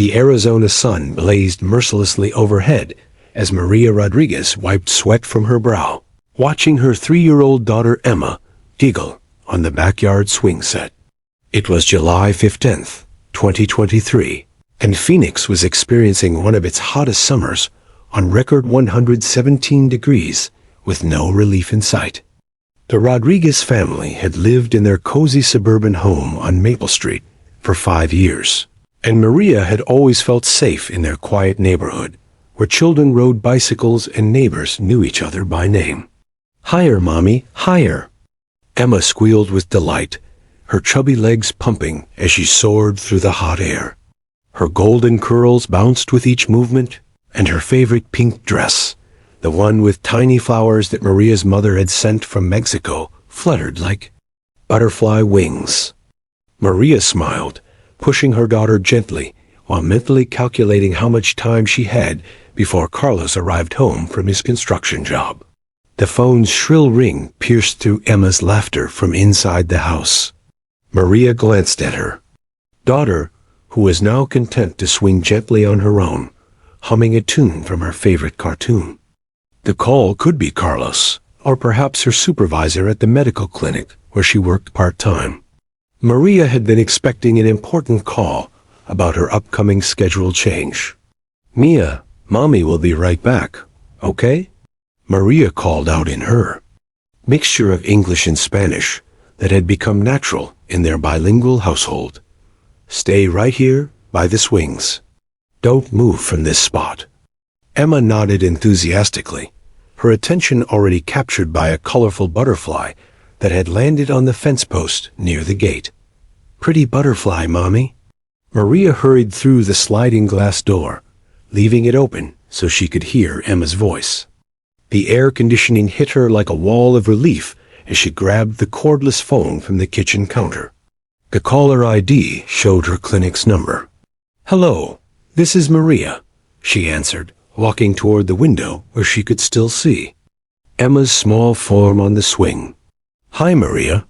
The Arizona sun blazed mercilessly overhead as Maria Rodriguez wiped sweat from her brow, watching her 3-year-old daughter Emma giggle on the backyard swing set. It was July 15th, 2023, and Phoenix was experiencing one of its hottest summers on record 117 degrees with no relief in sight. The Rodriguez family had lived in their cozy suburban home on Maple Street for 5 years, and Maria had always felt safe in their quiet neighborhood, where children rode bicycles and neighbors knew each other by name. "Higher, Mommy, higher!" Emma squealed with delight, her chubby legs pumping as she soared through the hot air. Her golden curls bounced with each movement, and her favorite pink dress, the one with tiny flowers that Maria's mother had sent from Mexico, fluttered like butterfly wings. Maria smiled, pushing her daughter gently while mentally calculating how much time she had before Carlos arrived home from his construction job. The phone's shrill ring pierced through Emma's laughter from inside the house. Maria glanced at her daughter, who was now content to swing gently on her own, humming a tune from her favorite cartoon. The call could be Carlos, or perhaps her supervisor at the medical clinic where she worked part-time. Maria had been expecting an important call about her upcoming schedule change. "Mia, Mommy will be right back, okay?" Maria called out in her mixture of English and Spanish that had become natural in their bilingual household. "Stay right here by the swings. Don't move from this spot." Emma nodded enthusiastically, her attention already captured by a colorful butterfly that had landed on the fence post near the gate. "Pretty butterfly, Mommy." Maria hurried through the sliding glass door, leaving it open so she could hear Emma's voice. The air conditioning hit her like a wall of relief as she grabbed the cordless phone from the kitchen counter. The caller ID showed her clinic's number. "Hello, this is Maria," she answered, walking toward the window where she could still see Emma's small form on the swing. "Hi, Maria.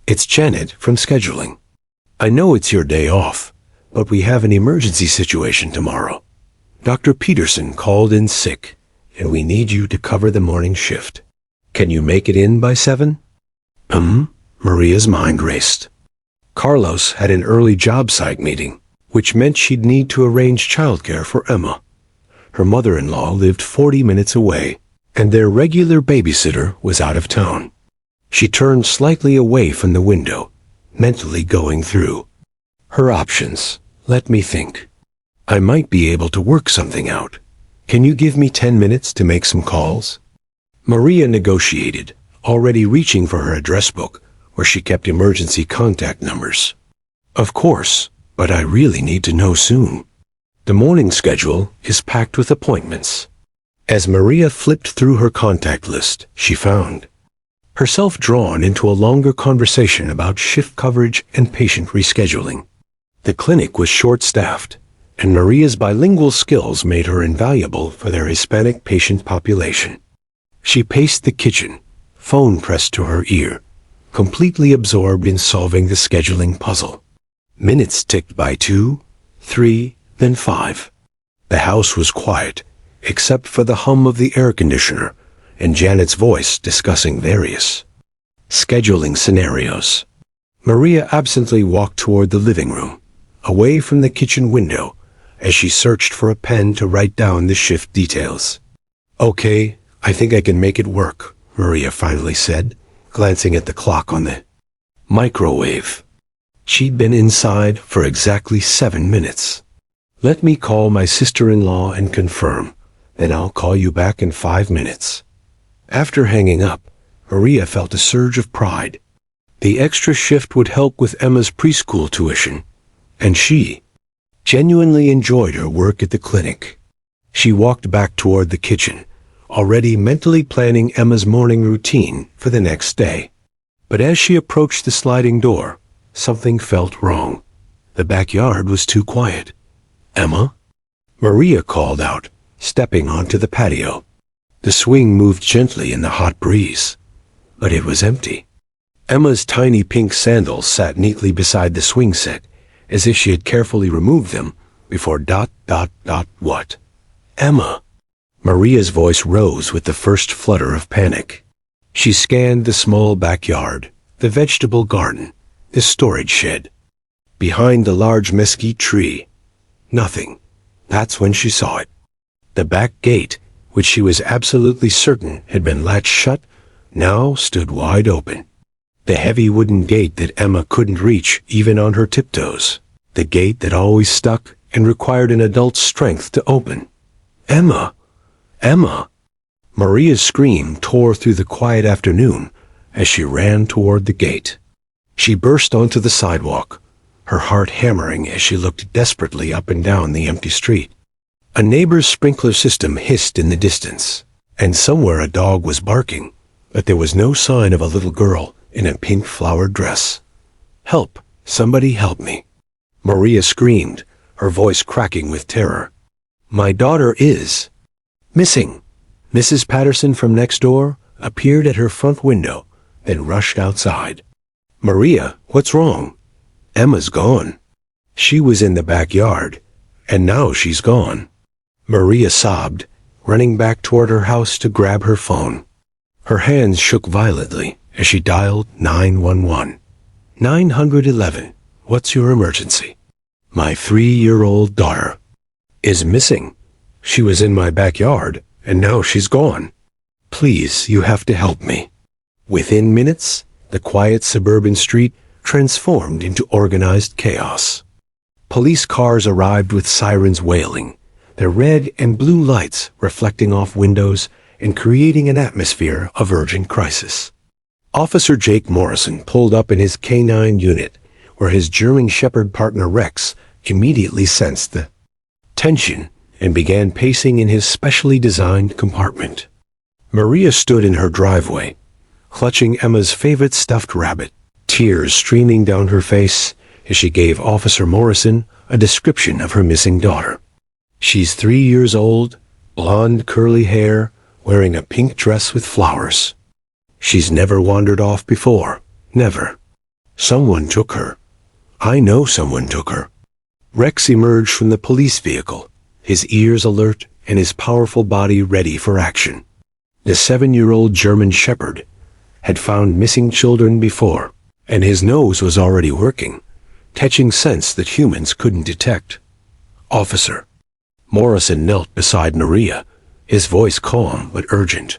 It's Janet from scheduling. I know it's your day off, but we have an emergency situation tomorrow. Dr. Peterson called in sick, and we need you to cover the morning shift. Can you make it in by 7? Maria's mind raced. Carlos had an early job site meeting, which meant she'd need to arrange childcare for Emma. Her mother-in-law lived 40 minutes away, and their regular babysitter was out of town. She turned slightly away from the window, mentally going through her options. "Let me think. I might be able to work something out. Can you give me 10 minutes to make some calls?" Maria negotiated, already reaching for her address book, where she kept emergency contact numbers. "Of course, but I really need to know soon. The morning schedule is packed with appointments." As Maria flipped through her contact list, she found herself drawn into a longer conversation about shift coverage and patient rescheduling. The clinic was short-staffed, and Maria's bilingual skills made her invaluable for their Hispanic patient population. She paced the kitchen, phone pressed to her ear, completely absorbed in solving the scheduling puzzle. Minutes ticked by 2, 3, then 5. The house was quiet, except for the hum of the air conditioner and Janet's voice discussing various scheduling scenarios. Maria absently walked toward the living room, away from the kitchen window, as she searched for a pen to write down the shift details. "Okay, I think I can make it work," Maria finally said, glancing at the clock on the microwave. She'd been inside for exactly 7 minutes. "Let me call my sister-in-law and confirm, then I'll call you back in 5 minutes." After hanging up, Maria felt a surge of pride. The extra shift would help with Emma's preschool tuition, and she genuinely enjoyed her work at the clinic. She walked back toward the kitchen, already mentally planning Emma's morning routine for the next day. But as she approached the sliding door, something felt wrong. The backyard was too quiet. "Emma?" Maria called out, stepping onto the patio. The swing moved gently in the hot breeze, but it was empty. Emma's tiny pink sandals sat neatly beside the swing set, as if she had carefully removed them before ... what? Emma. Maria's voice rose with the first flutter of panic. She scanned the small backyard, the vegetable garden, the storage shed. Behind the large mesquite tree, nothing. That's when she saw it. The back gate, which she was absolutely certain had been latched shut, now stood wide open. The heavy wooden gate that Emma couldn't reach even on her tiptoes. The gate that always stuck and required an adult's strength to open. Emma! Emma! Maria's scream tore through the quiet afternoon as she ran toward the gate. She burst onto the sidewalk, her heart hammering as she looked desperately up and down the empty street. A neighbor's sprinkler system hissed in the distance, and somewhere a dog was barking, but there was no sign of a little girl in a pink flowered dress. Help! Somebody help me! Maria screamed, her voice cracking with terror. My daughter is missing. Mrs. Patterson from next door appeared at her front window, then rushed outside. Maria, what's wrong? Emma's gone. She was in the backyard, and now she's gone. Maria sobbed, running back toward her house to grab her phone. Her hands shook violently as she dialed 911. 911, what's your emergency? My 3-year-old daughter is missing. She was in my backyard, and now she's gone. Please, you have to help me. Within minutes, the quiet suburban street transformed into organized chaos. Police cars arrived with sirens wailing, their red and blue lights reflecting off windows and creating an atmosphere of urgent crisis. Officer Jake Morrison pulled up in his K9 unit, where his German Shepherd partner Rex immediately sensed the tension and began pacing in his specially designed compartment. Maria stood in her driveway, clutching Emma's favorite stuffed rabbit, tears streaming down her face as she gave Officer Morrison a description of her missing daughter. She's 3 years old, blonde curly hair, wearing a pink dress with flowers. She's never wandered off before, never. Someone took her. I know someone took her. Rex emerged from the police vehicle, his ears alert and his powerful body ready for action. The 7-year-old German Shepherd had found missing children before, and his nose was already working, catching scents that humans couldn't detect. Officer. Morrison knelt beside Maria, his voice calm but urgent.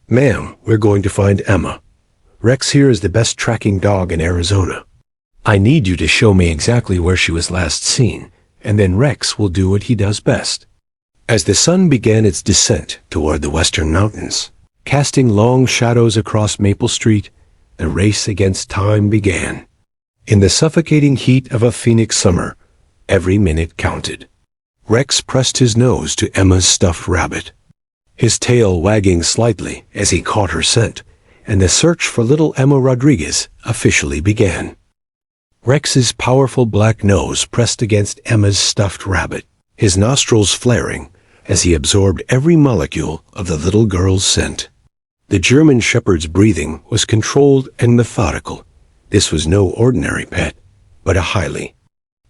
Ma'am, we're going to find Emma. Rex here is the best tracking dog in Arizona. I need you to show me exactly where she was last seen, and then Rex will do what he does best. As the sun began its descent toward the western mountains, casting long shadows across Maple Street, the race against time began. In the suffocating heat of a Phoenix summer, every minute counted. Rex pressed his nose to Emma's stuffed rabbit, his tail wagging slightly as he caught her scent, and the search for little Emma Rodriguez officially began. Rex's powerful black nose pressed against Emma's stuffed rabbit, his nostrils flaring as he absorbed every molecule of the little girl's scent. The German Shepherd's breathing was controlled and methodical. This was no ordinary pet, but a highly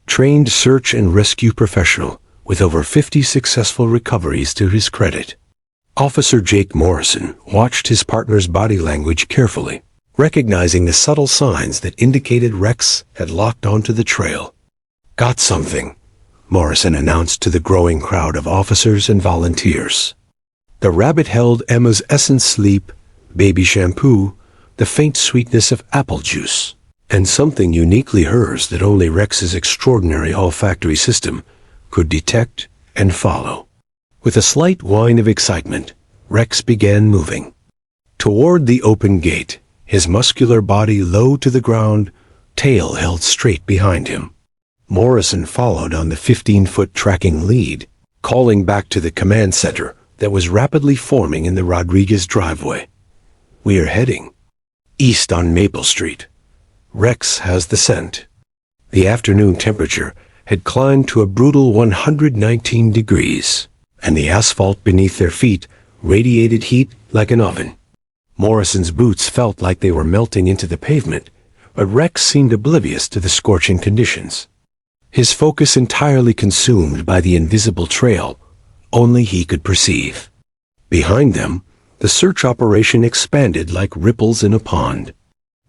trained search and rescue professional with over 50 successful recoveries to his credit. Officer Jake Morrison watched his partner's body language carefully, recognizing the subtle signs that indicated Rex had locked onto the trail. Got something, Morrison announced to the growing crowd of officers and volunteers. The rabbit held Emma's essence sleep, baby shampoo, the faint sweetness of apple juice, and something uniquely hers that only Rex's extraordinary olfactory system could detect and follow. With a slight whine of excitement, Rex began moving toward the open gate, his muscular body low to the ground, tail held straight behind him. Morrison followed on the 15-foot tracking lead, calling back to the command center that was rapidly forming in the Rodriguez driveway. We are heading east on Maple Street. Rex has the scent. The afternoon temperature had climbed to a brutal 119 degrees, and the asphalt beneath their feet radiated heat like an oven. Morrison's boots felt like they were melting into the pavement, but Rex seemed oblivious to the scorching conditions. his focus entirely consumed by the invisible trail only he could perceive. Behind them, the search operation expanded like ripples in a pond.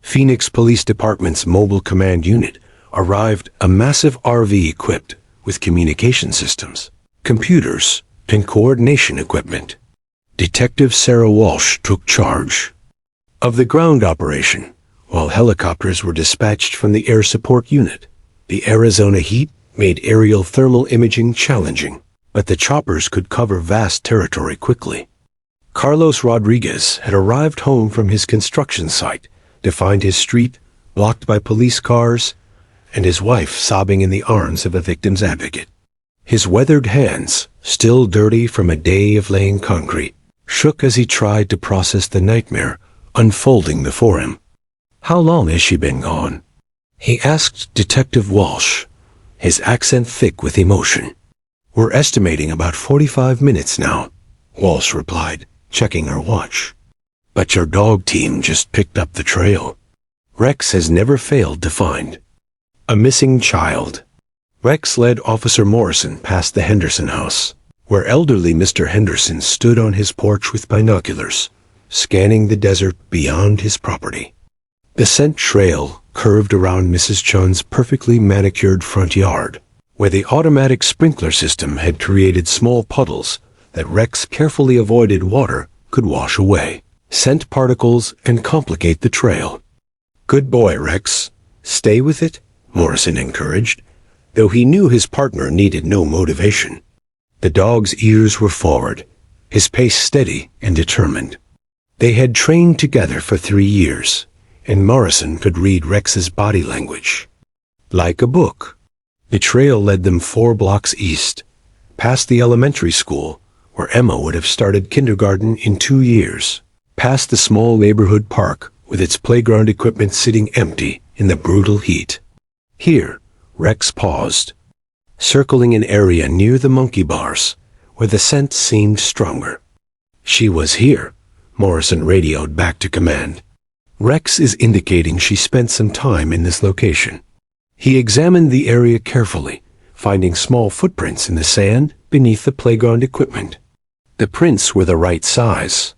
Phoenix Police Department's mobile command unit arrived, a massive RV equipped with communication systems, computers, and coordination equipment. Detective Sarah Walsh took charge of the ground operation, while helicopters were dispatched from the air support unit. The Arizona heat made aerial thermal imaging challenging, but the choppers could cover vast territory quickly. Carlos Rodriguez had arrived home from his construction site to find his street blocked by police cars and his wife sobbing in the arms of a victim's advocate. His weathered hands, still dirty from a day of laying concrete, shook as he tried to process the nightmare unfolding before him. "How long has she been gone?" he asked Detective Walsh, his accent thick with emotion. "We're estimating about 45 minutes now," Walsh replied, checking her watch. "But your dog team just picked up the trail. Rex has never failed to find a missing child." Rex led Officer Morrison past the Henderson house, where elderly Mr. Henderson stood on his porch with binoculars, scanning the desert beyond his property. The scent trail curved around Mrs. Chun's perfectly manicured front yard, where the automatic sprinkler system had created small puddles that Rex carefully avoided water could wash away, scent particles, and complicate the trail. "Good boy, Rex. Stay with it," Morrison encouraged, though he knew his partner needed no motivation. The dog's ears were forward, his pace steady and determined. They had trained together for 3 years, and Morrison could read Rex's body language like a book. The trail led them 4 blocks east, past the elementary school, where Emma would have started kindergarten in 2 years, past the small neighborhood park with its playground equipment sitting empty in the brutal heat. Here, Rex paused, circling an area near the monkey bars, where the scent seemed stronger. "She was here," Morrison radioed back to command. "Rex is indicating she spent some time in this location." He examined the area carefully, finding small footprints in the sand beneath the playground equipment. The prints were the right size,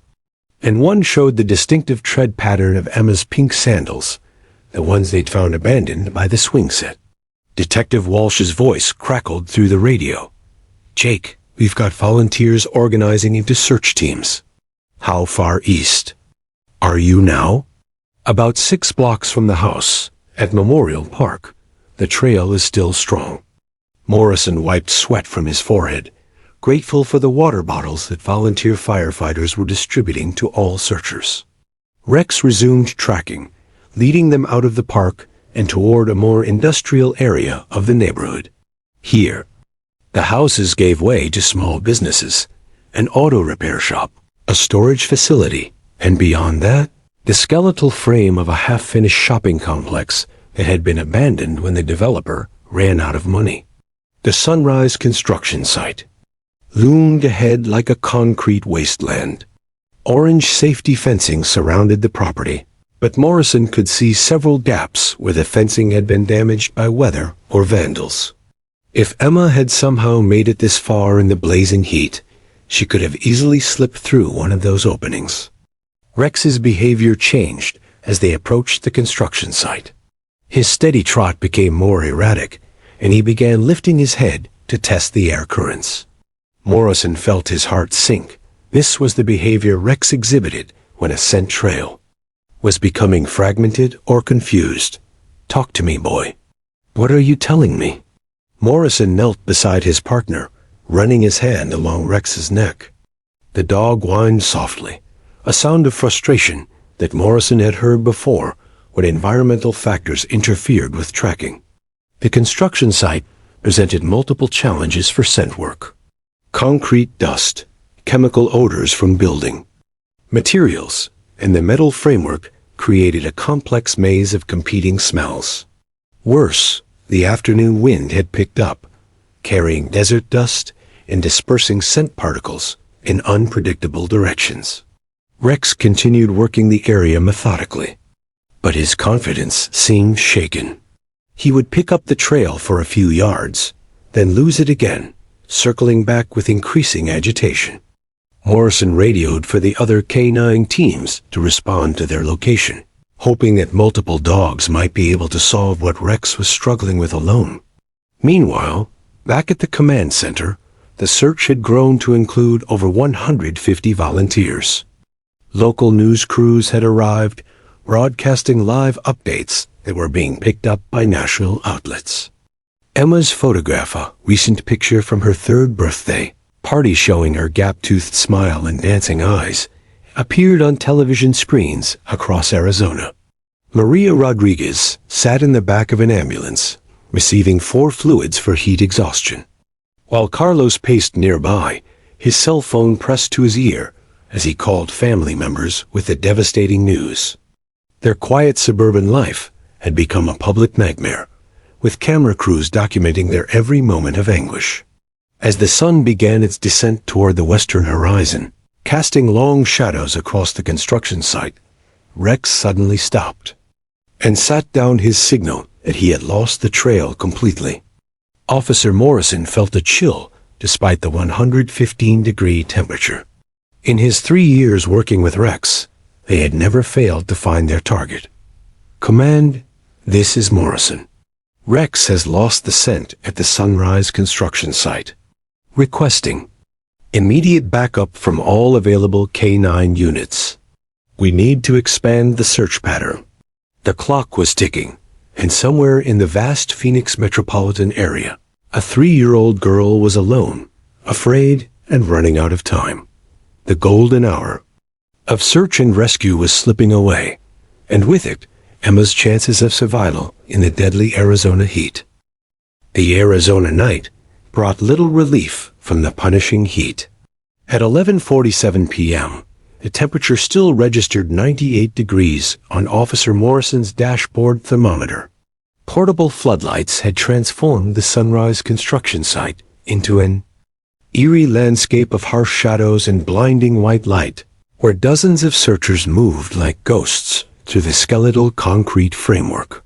and one showed the distinctive tread pattern of Emma's pink sandals, the ones they'd found abandoned by the swing set. Detective Walsh's voice crackled through the radio. "Jake, we've got volunteers organizing into search teams." "How far east are you now?" "About 6 blocks from the house, at Memorial Park. The trail is still strong." Morrison wiped sweat from his forehead, grateful for the water bottles that volunteer firefighters were distributing to all searchers. Rex resumed tracking, leading them out of the park and toward a more industrial area of the neighborhood. Here, the houses gave way to small businesses, an auto repair shop, a storage facility, and beyond that, the skeletal frame of a half-finished shopping complex that had been abandoned when the developer ran out of money. The Sunrise construction site loomed ahead like a concrete wasteland. Orange safety fencing surrounded the property, but Morrison could see several gaps where the fencing had been damaged by weather or vandals. If Emma had somehow made it this far in the blazing heat, she could have easily slipped through one of those openings. Rex's behavior changed as they approached the construction site. His steady trot became more erratic, and he began lifting his head to test the air currents. Morrison felt his heart sink. This was the behavior Rex exhibited when a scent trail was becoming fragmented or confused. "Talk to me, boy. What are you telling me?" Morrison knelt beside his partner, running his hand along Rex's neck. The dog whined softly, a sound of frustration that Morrison had heard before when environmental factors interfered with tracking. The construction site presented multiple challenges for scent work. Concrete dust, chemical odors from building materials, and the metal framework created a complex maze of competing smells. Worse, the afternoon wind had picked up, carrying desert dust and dispersing scent particles in unpredictable directions. Rex continued working the area methodically, but his confidence seemed shaken. He would pick up the trail for a few yards, then lose it again, circling back with increasing agitation. Morrison radioed for the other K9 teams to respond to their location, hoping that multiple dogs might be able to solve what Rex was struggling with alone. Meanwhile, back at the command center, the search had grown to include over 150 volunteers. Local news crews had arrived, broadcasting live updates that were being picked up by national outlets. Emma's photograph, a recent picture from her 3rd birthday, party showing her gap-toothed smile and dancing eyes, appeared on television screens across Arizona. Maria Rodriguez sat in the back of an ambulance, receiving 4 fluids for heat exhaustion. While Carlos paced nearby, his cell phone pressed to his ear as he called family members with the devastating news. Their quiet suburban life had become a public nightmare, with camera crews documenting their every moment of anguish. As the sun began its descent toward the western horizon, casting long shadows across the construction site, Rex suddenly stopped and sat down his signal that he had lost the trail completely. Officer Morrison felt a chill despite the 115-degree temperature. In his 3 years working with Rex, they had never failed to find their target. "Command, this is Morrison. Rex has lost the scent at the Sunrise construction site. Requesting immediate backup from all available K9 units. We need to expand the search pattern." The clock was ticking, and somewhere in the vast Phoenix metropolitan area, a 3-year-old girl was alone, afraid and running out of time. The golden hour of search and rescue was slipping away, and with it, Emma's chances of survival in the deadly Arizona heat. The Arizona night brought little relief from the punishing heat. At 11:47 p.m., the temperature still registered 98 degrees on Officer Morrison's dashboard thermometer. Portable floodlights had transformed the Sunrise construction site into an eerie landscape of harsh shadows and blinding white light, where dozens of searchers moved like ghosts through the skeletal concrete framework.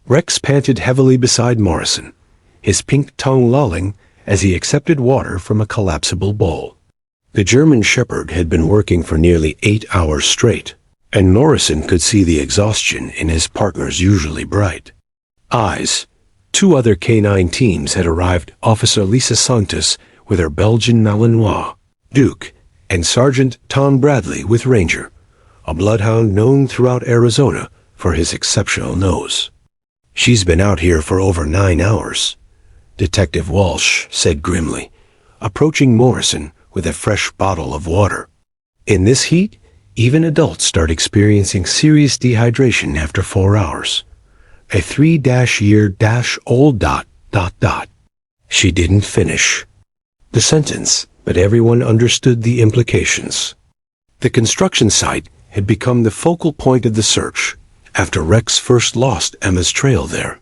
Rex panted heavily beside Morrison, his pink tongue lolling as he accepted water from a collapsible bowl. The German Shepherd had been working for nearly 8 hours straight, and Morrison could see the exhaustion in his partner's usually bright eyes. 2 other K9 teams had arrived, Officer Lisa Santos with her Belgian Malinois, Duke, and Sergeant Tom Bradley with Ranger, a bloodhound known throughout Arizona for his exceptional nose. "She's been out here for over 9 hours, Detective Walsh said grimly, approaching Morrison with a fresh bottle of water. "In this heat, even adults start experiencing serious dehydration after 4 hours. A 3-year-old ... She didn't finish the sentence, but everyone understood the implications. The construction site had become the focal point of the search after Rex first lost Emma's trail there.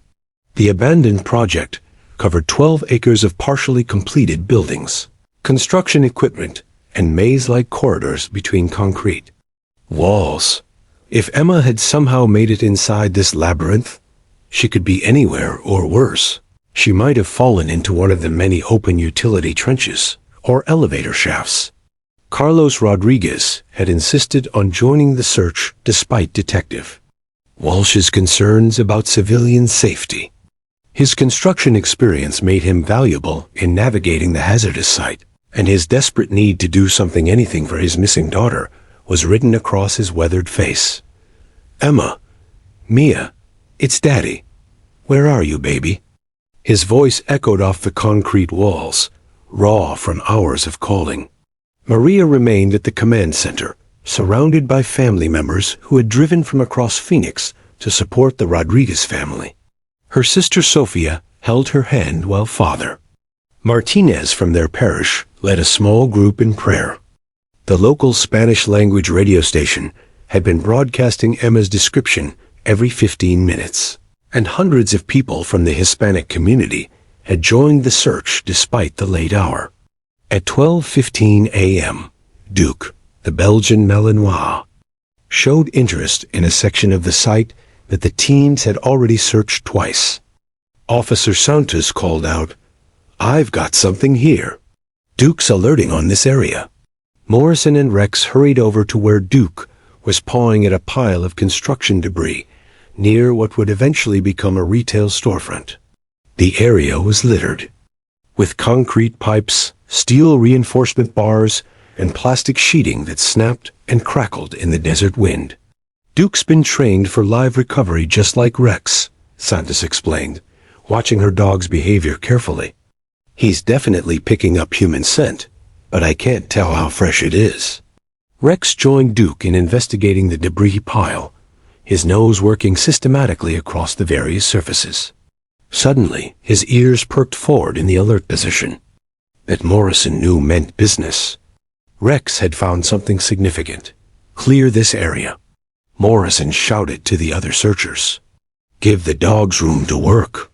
The abandoned project covered 12 acres of partially completed buildings, construction equipment, and maze-like corridors between concrete walls. If Emma had somehow made it inside this labyrinth, she could be anywhere or worse. She might have fallen into one of the many open utility trenches or elevator shafts. Carlos Rodriguez had insisted on joining the search despite Detective Walsh's concerns about civilian safety. His construction experience made him valuable in navigating the hazardous site, and his desperate need to do anything for his missing daughter was written across his weathered face. "Emma, Mia, it's Daddy. Where are you, baby?" His voice echoed off the concrete walls, raw from hours of calling. Maria remained at the command center, surrounded by family members who had driven from across Phoenix to support the Rodriguez family. Her sister Sofia held her hand while Father Martinez from their parish led a small group in prayer. The local Spanish-language radio station had been broadcasting Emma's description every 15 minutes, and hundreds of people from the Hispanic community had joined the search despite the late hour. At 12:15 a.m., Duke, the Belgian Malinois, showed interest in a section of the site that the teams had already searched twice. Officer Santos called out, "I've got something here." "Duke's alerting on this area." Morrison and Rex hurried over to where Duke was pawing at a pile of construction debris near what would eventually become a retail storefront. The area was littered with concrete pipes, steel reinforcement bars, and plastic sheeting that snapped and crackled in the desert wind. "Duke's been trained for live recovery just like Rex," Santos explained, watching her dog's behavior carefully. "He's definitely picking up human scent, but I can't tell how fresh it is." Rex joined Duke in investigating the debris pile, his nose working systematically across the various surfaces. Suddenly, his ears perked forward in the alert position. That Morrison knew meant business. Rex had found something significant. "Clear this area." Morrison shouted to the other searchers. "Give the dogs room to work."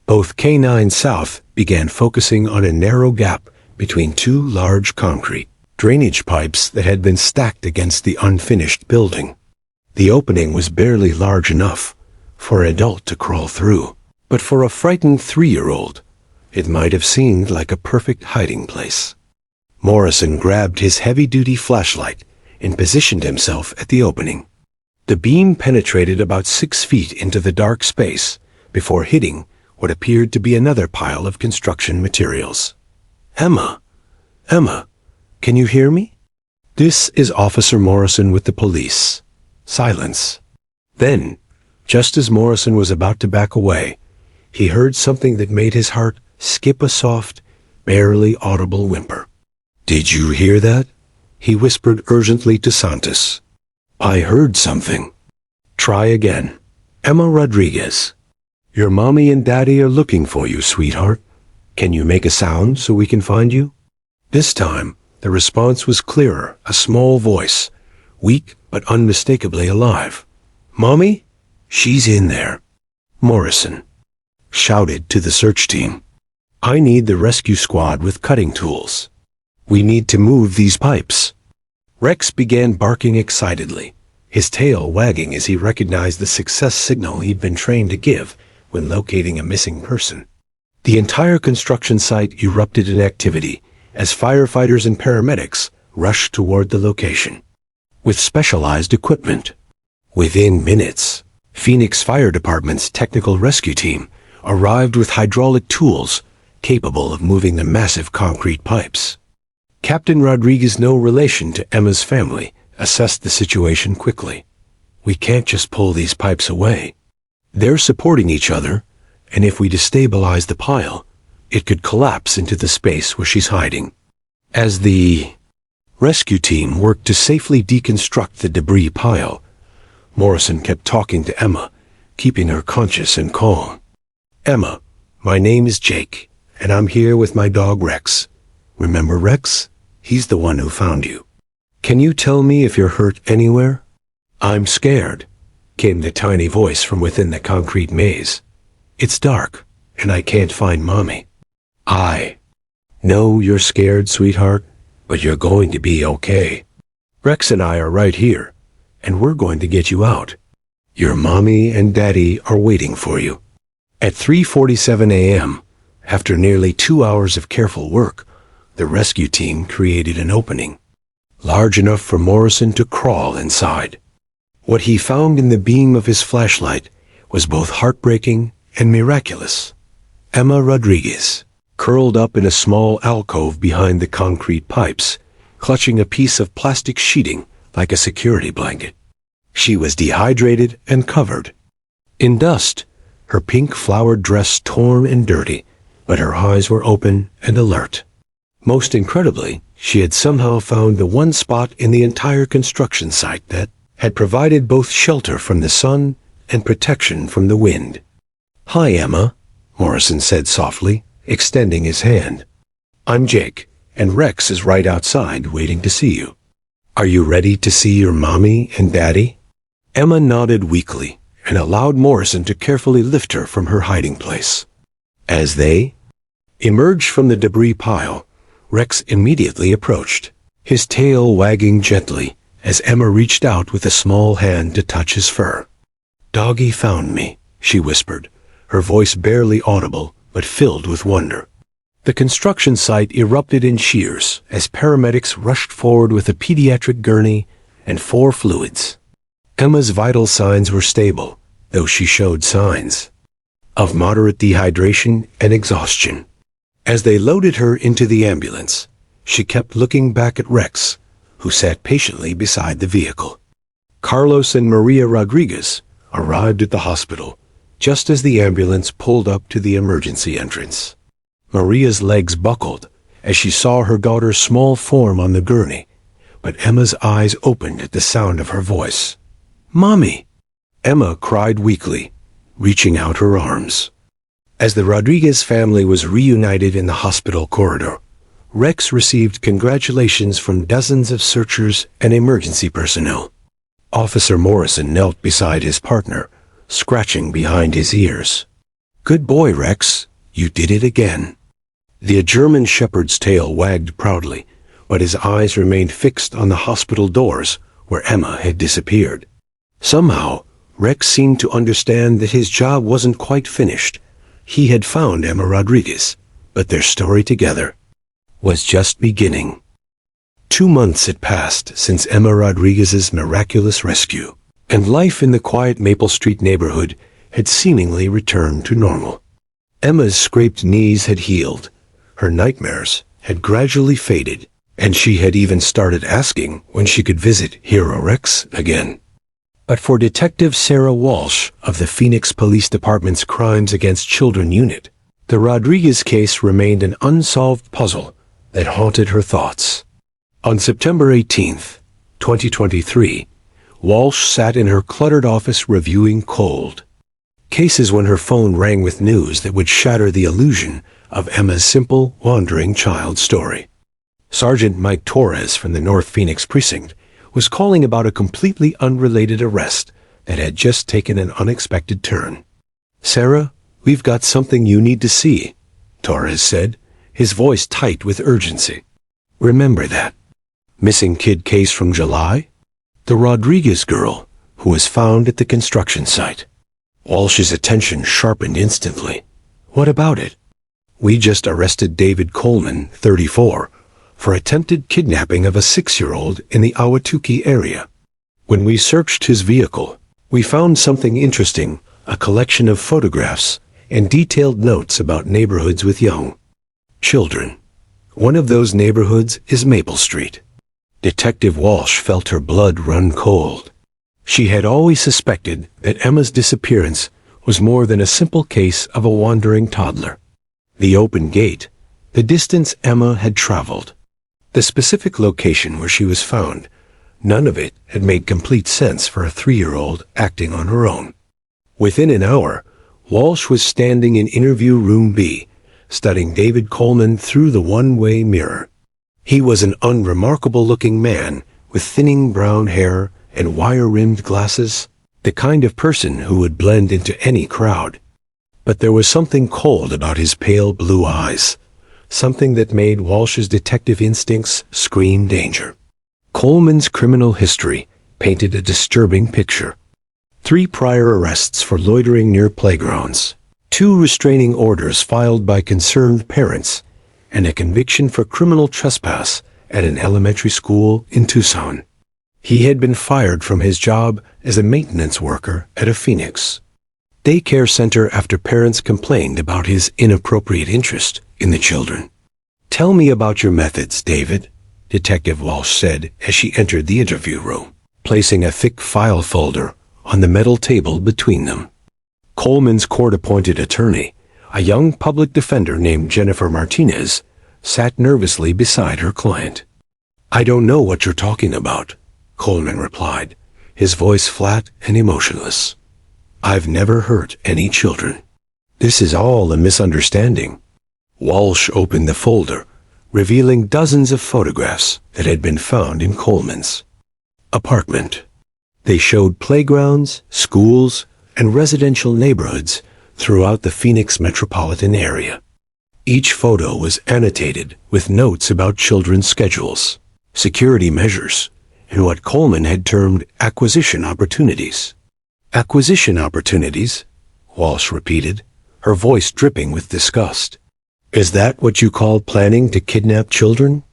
Both K9 South began focusing on a narrow gap between two large concrete drainage pipes that had been stacked against the unfinished building. The opening was barely large enough for an adult to crawl through, but for a frightened 3-year-old, it might have seemed like a perfect hiding place. Morrison grabbed his heavy-duty flashlight and positioned himself at the opening. The beam penetrated about 6 feet into the dark space before hitting what appeared to be another pile of construction materials. Emma, can you hear me?" "This is Officer Morrison with the police." Silence. Then, just as Morrison was about to back away, he heard something that made his heart skip a soft, barely audible whimper. "Did you hear that?" he whispered urgently to Santos. "I heard something." "Try again." "Emma Rodriguez. Your mommy and daddy are looking for you, sweetheart. Can you make a sound so we can find you?" This time, the response was clearer, a small voice, weak but unmistakably alive. "Mommy? She's in there." Morrison shouted to the search team, "I need the rescue squad with cutting tools. We need to move these pipes." Rex began barking excitedly, his tail wagging as he recognized the success signal he'd been trained to give when locating a missing person. The entire construction site erupted in activity as firefighters and paramedics rushed toward the location with specialized equipment. Within minutes, Phoenix Fire Department's technical rescue team arrived with hydraulic tools capable of moving the massive concrete pipes. Captain Rodriguez, no relation to Emma's family, assessed the situation quickly. "We can't just pull these pipes away. They're supporting each other, and if we destabilize the pile, it could collapse into the space where she's hiding." As the rescue team worked to safely deconstruct the debris pile, Morrison kept talking to Emma, keeping her conscious and calm. "Emma, my name is Jake, and I'm here with my dog Rex. Remember Rex? He's the one who found you. Can you tell me if you're hurt anywhere?" "I'm scared," came the tiny voice from within the concrete maze. "It's dark, and I can't find Mommy." "I know you're scared, sweetheart, but you're going to be okay. Rex and I are right here, and we're going to get you out. Your Mommy and Daddy are waiting for you." At 3:47 a.m., after nearly 2 hours of careful work, the rescue team created an opening, large enough for Morrison to crawl inside. What he found in the beam of his flashlight was both heartbreaking and miraculous. Emma Rodriguez, curled up in a small alcove behind the concrete pipes, clutching a piece of plastic sheeting like a security blanket. She was dehydrated and covered in dust, her pink flowered dress torn and dirty, but her eyes were open and alert. Most incredibly, she had somehow found the one spot in the entire construction site that had provided both shelter from the sun and protection from the wind. "Hi, Emma," Morrison said softly, extending his hand. "I'm Jake, and Rex is right outside waiting to see you. Are you ready to see your Mommy and Daddy?" Emma nodded weakly and allowed Morrison to carefully lift her from her hiding place. As they emerged from the debris pile, Rex immediately approached, his tail wagging gently as Emma reached out with a small hand to touch his fur. "Doggy found me," she whispered, her voice barely audible but filled with wonder. The construction site erupted in cheers as paramedics rushed forward with a pediatric gurney and 4 fluids. Emma's vital signs were stable, though she showed signs of moderate dehydration and exhaustion. As they loaded her into the ambulance, she kept looking back at Rex, who sat patiently beside the vehicle. Carlos and Maria Rodriguez arrived at the hospital just as the ambulance pulled up to the emergency entrance. Maria's legs buckled as she saw her daughter's small form on the gurney, but Emma's eyes opened at the sound of her voice. "Mommy!" Emma cried weakly, reaching out her arms. As the Rodriguez family was reunited in the hospital corridor, Rex received congratulations from dozens of searchers and emergency personnel. Officer Morrison knelt beside his partner, scratching behind his ears. "Good boy, Rex. You did it again." The German shepherd's tail wagged proudly, but his eyes remained fixed on the hospital doors where Emma had disappeared. Somehow, Rex seemed to understand that his job wasn't quite finished. He had found Emma Rodriguez, but their story together was just beginning. 2 months had passed since Emma Rodriguez's miraculous rescue, and life in the quiet Maple Street neighborhood had seemingly returned to normal. Emma's scraped knees had healed, her nightmares had gradually faded, and she had even started asking when she could visit Hero Rex again. But for Detective Sarah Walsh of the Phoenix Police Department's Crimes Against Children Unit, the Rodriguez case remained an unsolved puzzle that haunted her thoughts. On September 18th, 2023, Walsh sat in her cluttered office reviewing Cold cases when her phone rang with news that would shatter the illusion of Emma's simple, wandering child story. Sergeant Mike Torres from the North Phoenix precinct was calling about a completely unrelated arrest that had just taken an unexpected turn. "Sarah, we've got something you need to see," Torres said, his voice tight with urgency. "Remember that missing kid case from July? The Rodriguez girl who was found at the construction site." Walsh's attention sharpened instantly. "What about it?" "We just arrested David Coleman, 34, for attempted kidnapping of a 6-year-old in the Ahwatukee area. When we searched his vehicle, we found something interesting, a collection of photographs and detailed notes about neighborhoods with young children. One of those neighborhoods is Maple Street." Detective Walsh felt her blood run cold. She had always suspected that Emma's disappearance was more than a simple case of a wandering toddler. The open gate, the distance Emma had traveled, the specific location where she was found, none of it had made complete sense for a 3-year-old acting on her own. Within an hour, Walsh was standing in interview room B, studying David Coleman through the one-way mirror. He was an unremarkable-looking man with thinning brown hair and wire-rimmed glasses, the kind of person who would blend into any crowd. But there was something cold about his pale blue eyes, something that made Walsh's detective instincts scream danger. Coleman's criminal history painted a disturbing picture. 3 prior arrests for loitering near playgrounds, 2 restraining orders filed by concerned parents, and a conviction for criminal trespass at an elementary school in Tucson. He had been fired from his job as a maintenance worker at a Phoenix daycare center after parents complained about his inappropriate interest in the children. "Tell me about your methods, David," Detective Walsh said as she entered the interview room, placing a thick file folder on the metal table between them. Coleman's court-appointed attorney, a young public defender named Jennifer Martinez, sat nervously beside her client. "I don't know what you're talking about," Coleman replied, his voice flat and emotionless. "I've never hurt any children. This is all a misunderstanding." Walsh opened the folder, revealing dozens of photographs that had been found in Coleman's apartment. They showed playgrounds, schools, and residential neighborhoods throughout the Phoenix metropolitan area. Each photo was annotated with notes about children's schedules, security measures, and what Coleman had termed acquisition opportunities. "Acquisition opportunities?" Walsh repeated, her voice dripping with disgust. "Is that what you call planning to kidnap children?"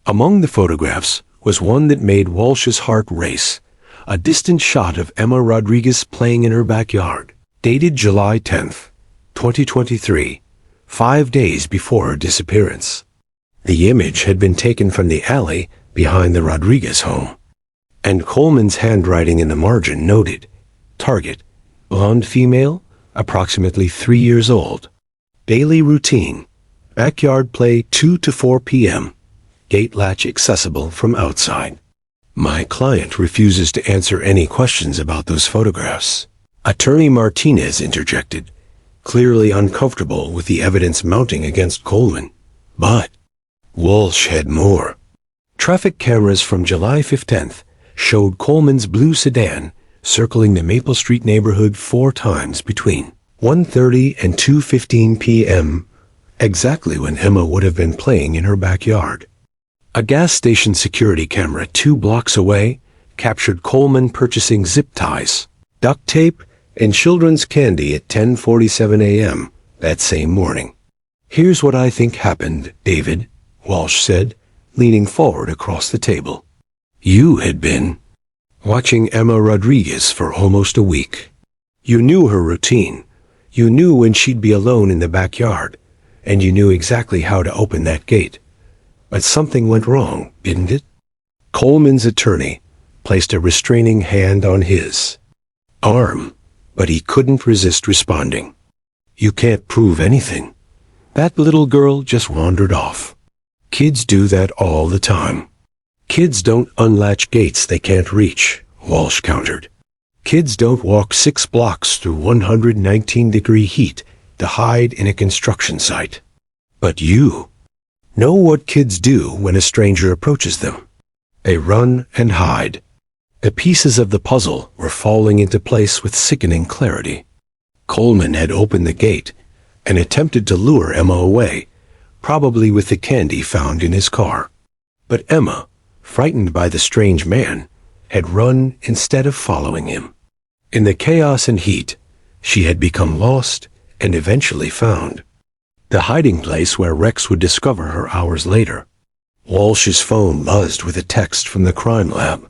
Among the photographs was one that made Walsh's heart race, a distant shot of Emma Rodriguez playing in her backyard, dated July 10th, 2023, 5 days before her disappearance. The image had been taken from the alley behind the Rodriguez home, and Coleman's handwriting in the margin noted, "Target, blonde female, approximately 3 years old. Daily routine, backyard play 2 to 4 p.m., gate latch accessible from outside." "My client refuses to answer any questions about those photographs," Attorney Martinez interjected, clearly uncomfortable with the evidence mounting against Coleman. But Walsh had more. Traffic cameras from July 15th showed Coleman's blue sedan circling the Maple Street neighborhood 4 times between 1:30 and 2:15 p.m., exactly when Emma would have been playing in her backyard. A gas station security camera 2 blocks away captured Coleman purchasing zip ties, duct tape, and children's candy at 10:47 a.m. that same morning. "Here's what I think happened, David," Walsh said, leaning forward across the table. "You had been watching Emma Rodriguez for almost a week. You knew her routine. You knew when she'd be alone in the backyard, and you knew exactly how to open that gate. But something went wrong, didn't it?" Coleman's attorney placed a restraining hand on his arm, but he couldn't resist responding. "You can't prove anything. That little girl just wandered off. Kids do that all the time." "Kids don't unlatch gates they can't reach," Walsh countered. "Kids don't walk 6 blocks through 119-degree heat to hide in a construction site. But you know what kids do when a stranger approaches them. They run and hide." The pieces of the puzzle were falling into place with sickening clarity. Coleman had opened the gate and attempted to lure Emma away, probably with the candy found in his car. But Emma, frightened by the strange man, had run instead of following him. In the chaos and heat, she had become lost and eventually found the hiding place where Rex would discover her hours later. Walsh's phone buzzed with a text from the crime lab.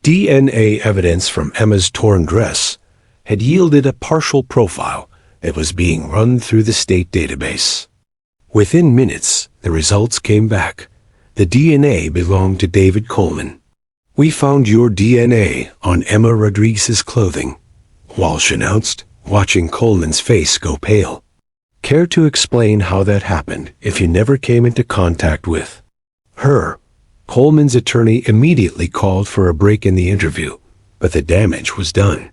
DNA evidence from Emma's torn dress had yielded a partial profile that was being run through the state database. Within minutes, the results came back. The DNA belonged to David Coleman. "We found your DNA on Emma Rodriguez's clothing," Walsh announced, watching Coleman's face go pale. "Care to explain how that happened if you never came into contact with her?" Coleman's attorney immediately called for a break in the interview, but the damage was done.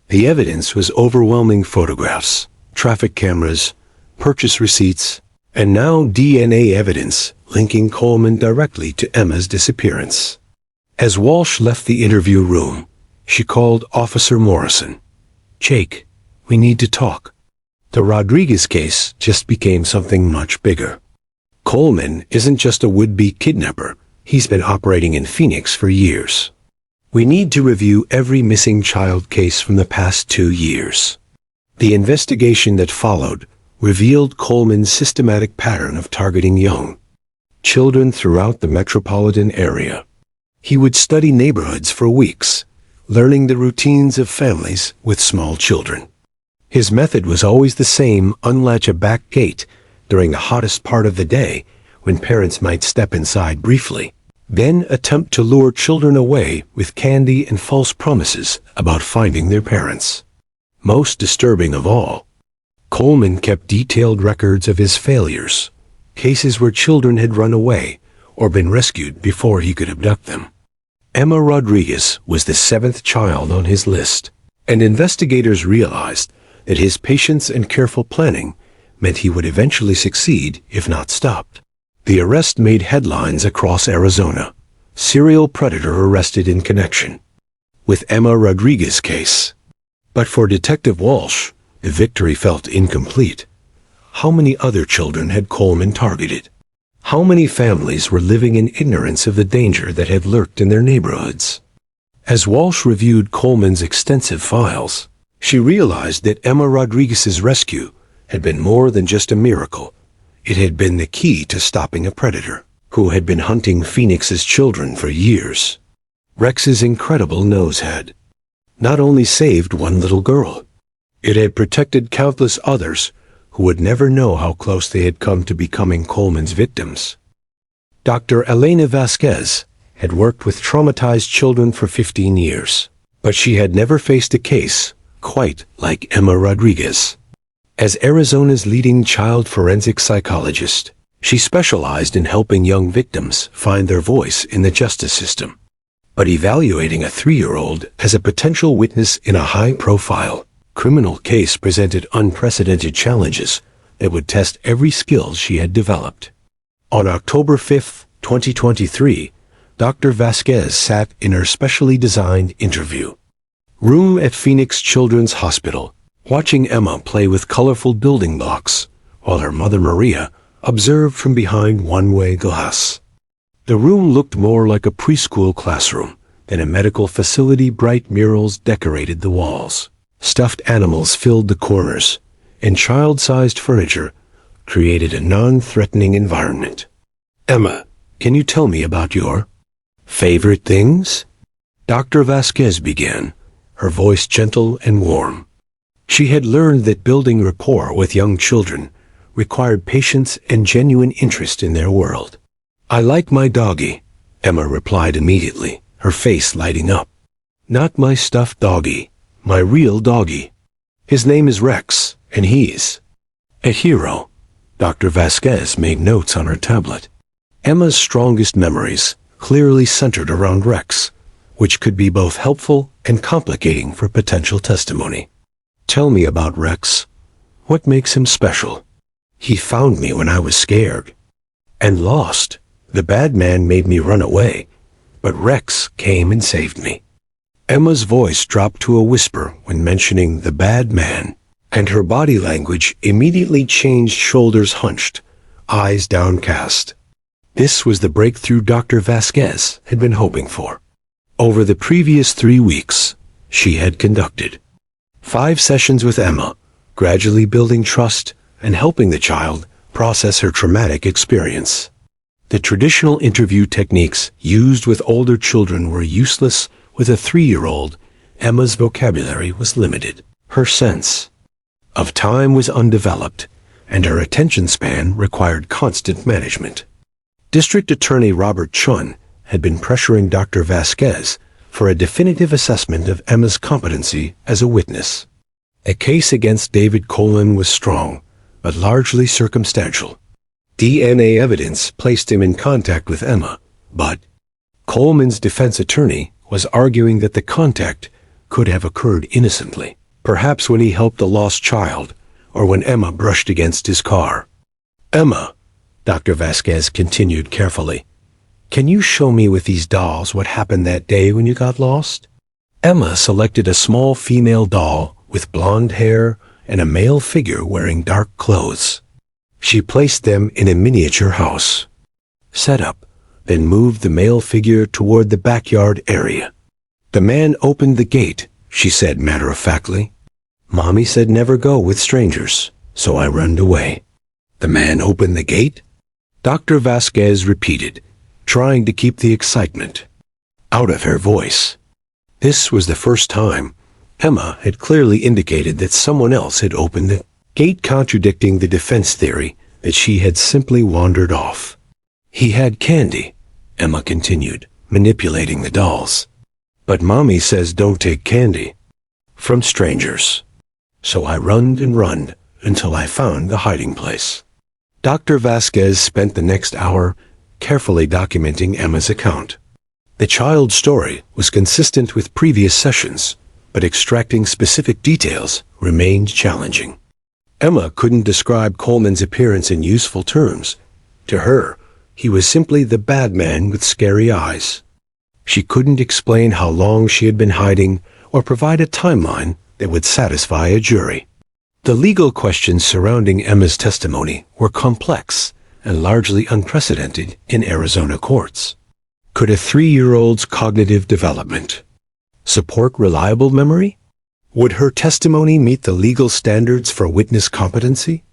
The evidence was overwhelming: photographs, traffic cameras, purchase receipts, and now DNA evidence linking Coleman directly to Emma's disappearance. As Walsh left the interview room, she called Officer Morrison. "Jake, we need to talk." The Rodriguez case just became something much bigger. Coleman isn't just a would-be kidnapper. He's been operating in Phoenix for years. We need to review every missing child case from the past 2 years. The investigation that followed revealed Coleman's systematic pattern of targeting young children throughout the metropolitan area. He would study neighborhoods for weeks, learning the routines of families with small children. His method was always the same: unlatch a back gate during the hottest part of the day when parents might step inside briefly, then attempt to lure children away with candy and false promises about finding their parents. Most disturbing of all, Coleman kept detailed records of his failures, cases where children had run away or been rescued before he could abduct them. Emma Rodriguez was the 7th child on his list, and investigators realized that his patience and careful planning meant he would eventually succeed if not stopped. The arrest made headlines across Arizona. Serial predator arrested in connection with Emma Rodriguez's case. But for Detective Walsh, the victory felt incomplete. How many other children had Coleman targeted? How many families were living in ignorance of the danger that had lurked in their neighborhoods? As Walsh reviewed Coleman's extensive files, she realized that Emma Rodriguez's rescue had been more than just a miracle. It had been the key to stopping a predator who had been hunting Phoenix's children for years. Rex's incredible nose had not only saved one little girl, it had protected countless others who would never know how close they had come to becoming Coleman's victims. Dr. Elena Vasquez had worked with traumatized children for 15 years, but she had never faced a case quite like Emma Rodriguez. As Arizona's leading child forensic psychologist, she specialized in helping young victims find their voice in the justice system. But evaluating a 3-year-old as a potential witness in a high-profile criminal case presented unprecedented challenges that would test every skill she had developed. On October 5, 2023, Dr. Vasquez sat in her specially designed interview room at Phoenix Children's Hospital, watching Emma play with colorful building blocks, while her mother Maria observed from behind one-way glass. The room looked more like a preschool classroom than a medical facility. Bright murals decorated the walls. Stuffed animals filled the corners, and child-sized furniture created a non-threatening environment. "Emma, can you tell me about your favorite things?" Dr. Vasquez began, her voice gentle and warm. She had learned that building rapport with young children required patience and genuine interest in their world. "I like my doggy," Emma replied immediately, her face lighting up. "Not my stuffed doggy, my real doggy. His name is Rex, and he's a hero." Dr. Vasquez made notes on her tablet. Emma's strongest memories clearly centered around Rex, which could be both helpful and complicating for potential testimony. "Tell me about Rex. What makes him special?" "He found me when I was scared and lost. The bad man made me run away, but Rex came and saved me." Emma's voice dropped to a whisper when mentioning the bad man, and her body language immediately changed. Shoulders hunched, eyes downcast. This was the breakthrough Dr. Vasquez had been hoping for. Over the previous 3 weeks, she had conducted 5 sessions with Emma, gradually building trust and helping the child process her traumatic experience. The traditional interview techniques used with older children were useless. With a 3-year-old, Emma's vocabulary was limited. Her sense of time was undeveloped, and her attention span required constant management. District Attorney Robert Chun had been pressuring Dr. Vasquez for a definitive assessment of Emma's competency as a witness. A case against David Coleman was strong, but largely circumstantial. DNA evidence placed him in contact with Emma, but Coleman's defense attorney was arguing that the contact could have occurred innocently, perhaps when he helped a lost child or when Emma brushed against his car. "Emma," Dr. Vasquez continued carefully, "can you show me with these dolls what happened that day when you got lost?" Emma selected a small female doll with blonde hair and a male figure wearing dark clothes. She placed them in a miniature house setup, then moved the male figure toward the backyard area. "The man opened the gate," she said matter-of-factly. "Mommy said never go with strangers, so I runned away." "The man opened the gate?" Dr. Vasquez repeated, trying to keep the excitement out of her voice. This was the first time Emma had clearly indicated that someone else had opened the gate, contradicting the defense theory that she had simply wandered off. "He had candy," Emma continued, manipulating the dolls. "But Mommy says don't take candy from strangers. So I runned and runned until I found the hiding place." Dr. Vasquez spent the next hour carefully documenting Emma's account. The child's story was consistent with previous sessions, but extracting specific details remained challenging. Emma couldn't describe Coleman's appearance in useful terms. To her, he was simply the bad man with scary eyes. She couldn't explain how long she had been hiding or provide a timeline that would satisfy a jury. The legal questions surrounding Emma's testimony were complex and largely unprecedented in Arizona courts. Could a 3-year-old's cognitive development support reliable memory? Would her testimony meet the legal standards for witness competency?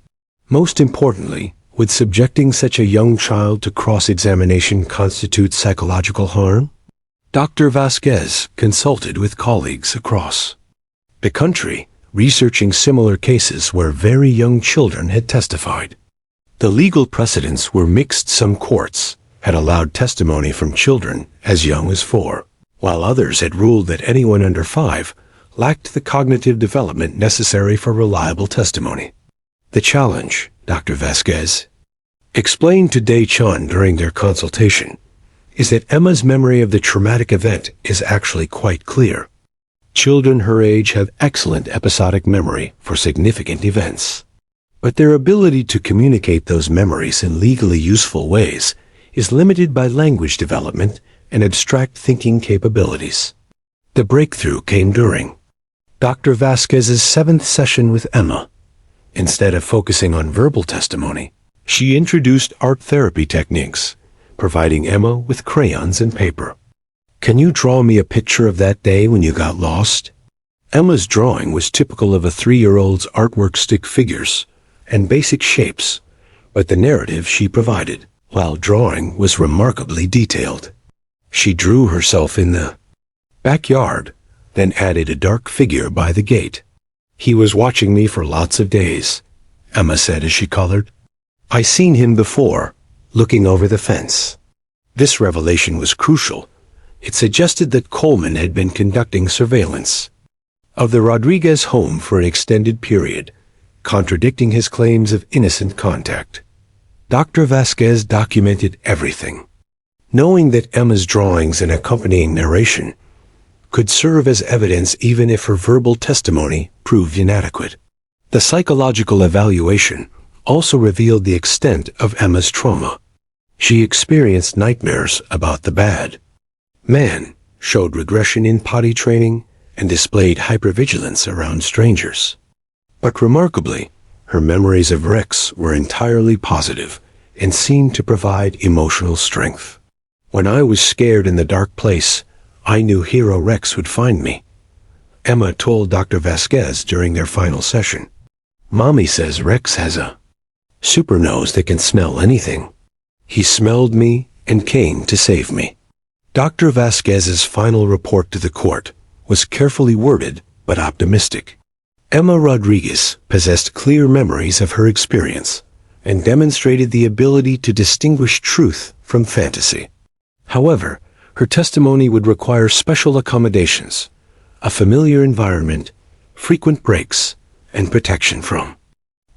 Most importantly, would subjecting such a young child to cross-examination constitute psychological harm? Dr. Vasquez consulted with colleagues across the country, researching similar cases where very young children had testified. The legal precedents were mixed. Some courts had allowed testimony from children as young as 4, while others had ruled that anyone under 5 lacked the cognitive development necessary for reliable testimony. The challenge, Dr. Vasquez explained to Day-Chun during their consultation, is that Emma's memory of the traumatic event is actually quite clear. Children her age have excellent episodic memory for significant events, but their ability to communicate those memories in legally useful ways is limited by language development and abstract thinking capabilities. The breakthrough came during Dr. Vasquez's 7th session with Emma. Instead of focusing on verbal testimony, she introduced art therapy techniques, providing Emma with crayons and paper. "Can you draw me a picture of that day when you got lost?" Emma's drawing was typical of a 3-year-old's artwork: stick figures and basic shapes, but the narrative she provided, while drawing, was remarkably detailed. She drew herself in the backyard, then added a dark figure by the gate. "He was watching me for lots of days," Emma said as she colored. "I seen him before, looking over the fence." This revelation was crucial. It suggested that Coleman had been conducting surveillance of the Rodriguez home for an extended period, contradicting his claims of innocent contact. Dr. Vasquez documented everything, knowing that Emma's drawings and accompanying narration could serve as evidence even if her verbal testimony proved inadequate. The psychological evaluation also revealed the extent of Emma's trauma. She experienced nightmares about the bad man, showed regression in potty training, and displayed hypervigilance around strangers. But remarkably, her memories of Rex were entirely positive and seemed to provide emotional strength. "When I was scared in the dark place, I knew Hero Rex would find me," Emma told Dr. Vasquez during their final session. "Mommy says Rex has a super nose that can smell anything. He smelled me and came to save me." Dr. Vasquez's final report to the court was carefully worded but optimistic. Emma Rodriguez possessed clear memories of her experience and demonstrated the ability to distinguish truth from fantasy. However, her testimony would require special accommodations, a familiar environment, frequent breaks, and protection from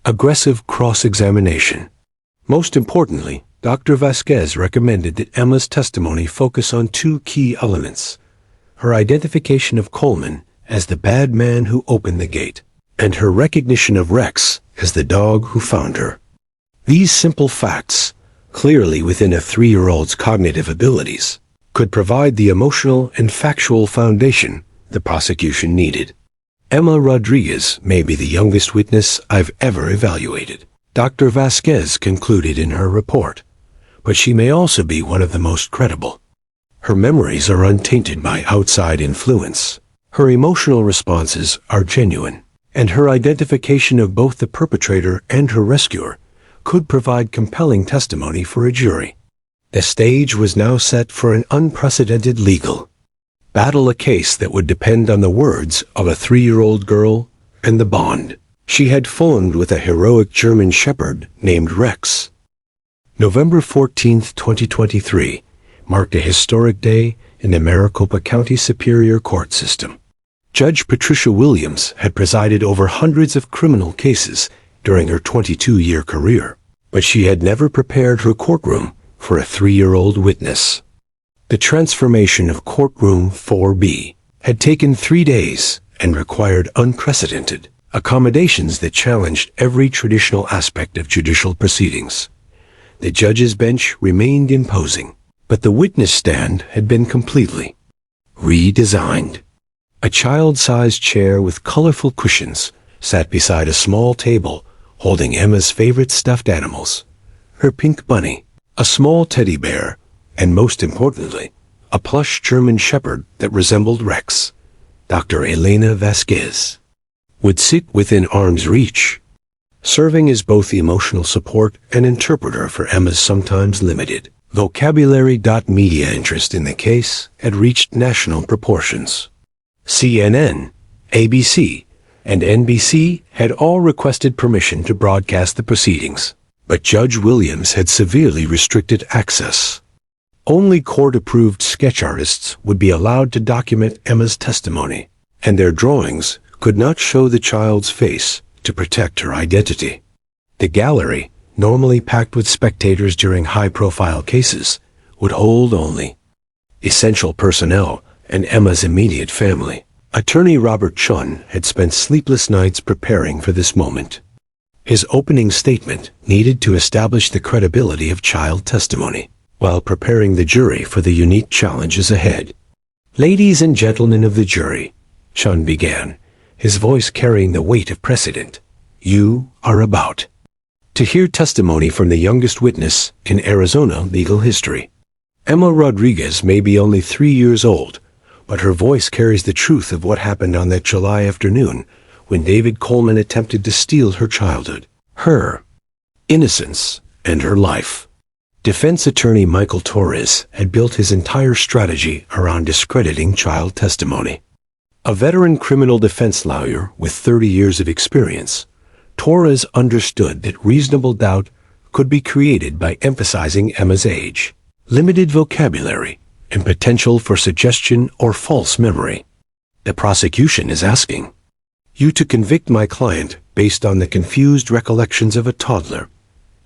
aggressive cross-examination. Most importantly, Dr. Vasquez recommended that Emma's testimony focus on 2 key elements: her identification of Coleman as the bad man who opened the gate, and her recognition of Rex as the dog who found her. These simple facts, clearly within a 3-year-old's cognitive abilities, could provide the emotional and factual foundation the prosecution needed. "Emma Rodriguez may be the youngest witness I've ever evaluated," Dr. Vasquez concluded in her report, "but she may also be one of the most credible. Her memories are untainted by outside influence. Her emotional responses are genuine, and her identification of both the perpetrator and her rescuer could provide compelling testimony for a jury." The stage was now set for an unprecedented legal battle, a case that would depend on the words of a 3-year-old girl and the bond she had formed with a heroic German shepherd named Rex. November 14, 2023, marked a historic day in the Maricopa County Superior Court system. Judge Patricia Williams had presided over hundreds of criminal cases during her 22-year career, but she had never prepared her courtroom for a 3-year-old witness. The transformation of Courtroom 4B had taken 3 days and required unprecedented accommodations that challenged every traditional aspect of judicial proceedings. The judge's bench remained imposing, but the witness stand had been completely redesigned. A child-sized chair with colorful cushions sat beside a small table holding Emma's favorite stuffed animals, her pink bunny, a small teddy bear, and most importantly, a plush German shepherd that resembled Rex. Dr. Elena Vasquez, would sit within arm's reach, serving as both emotional support and interpreter for Emma's sometimes limited vocabulary. Media interest in the case had reached national proportions. CNN, ABC, and NBC had all requested permission to broadcast the proceedings, but Judge Williams had severely restricted access. Only court-approved sketch artists would be allowed to document Emma's testimony, and their drawings could not show the child's face to protect her identity. The gallery, normally packed with spectators during high-profile cases, would hold only essential personnel and Emma's immediate family. Attorney Robert Chun had spent sleepless nights preparing for this moment. His opening statement needed to establish the credibility of child testimony, while preparing the jury for the unique challenges ahead. "Ladies and gentlemen of the jury," Chun began, his voice carrying the weight of precedent, "you are about to hear testimony from the youngest witness in Arizona legal history. Emma Rodriguez may be only 3 years old, but her voice carries the truth of what happened on that July afternoon when David Coleman attempted to steal her childhood, her innocence, and her life." Defense attorney Michael Torres had built his entire strategy around discrediting child testimony. A veteran criminal defense lawyer with 30 years of experience, Torres understood that reasonable doubt could be created by emphasizing Emma's age, limited vocabulary, and potential for suggestion or false memory. "The prosecution is asking you to convict my client based on the confused recollections of a toddler,"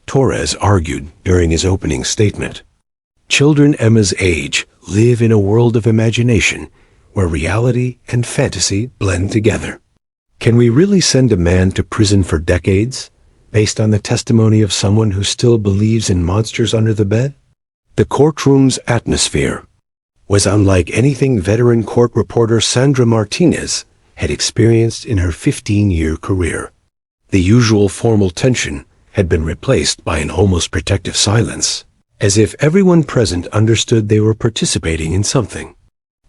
Torres argued during his opening statement. Children Emma's age live in a world of imagination where reality and fantasy blend together. Can we really send a man to prison for decades based on the testimony of someone who still believes in monsters under the bed? The courtroom's atmosphere was unlike anything veteran court reporter Sandra Martinez had experienced in her 15-year career. The usual formal tension had been replaced by an almost protective silence, as if everyone present understood they were participating in something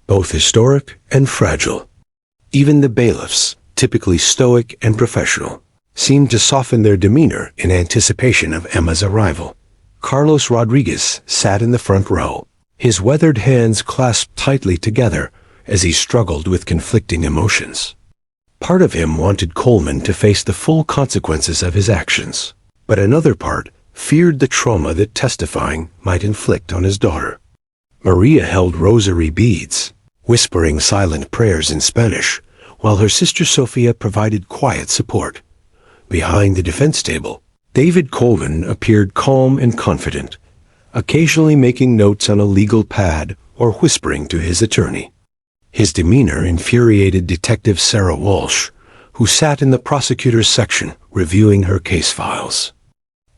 both historic and fragile. Even the bailiffs, typically stoic and professional, seemed to soften their demeanor in anticipation of Emma's arrival. Carlos Rodriguez sat in the front row, his weathered hands clasped tightly together as he struggled with conflicting emotions. Part of him wanted Coleman to face the full consequences of his actions, but another part feared the trauma that testifying might inflict on his daughter. Maria held rosary beads, whispering silent prayers in Spanish, while her sister Sophia provided quiet support. Behind the defense table, David Coleman appeared calm and confident, occasionally making notes on a legal pad or whispering to his attorney. His demeanor infuriated Detective Sarah Walsh, who sat in the prosecutor's section reviewing her case files.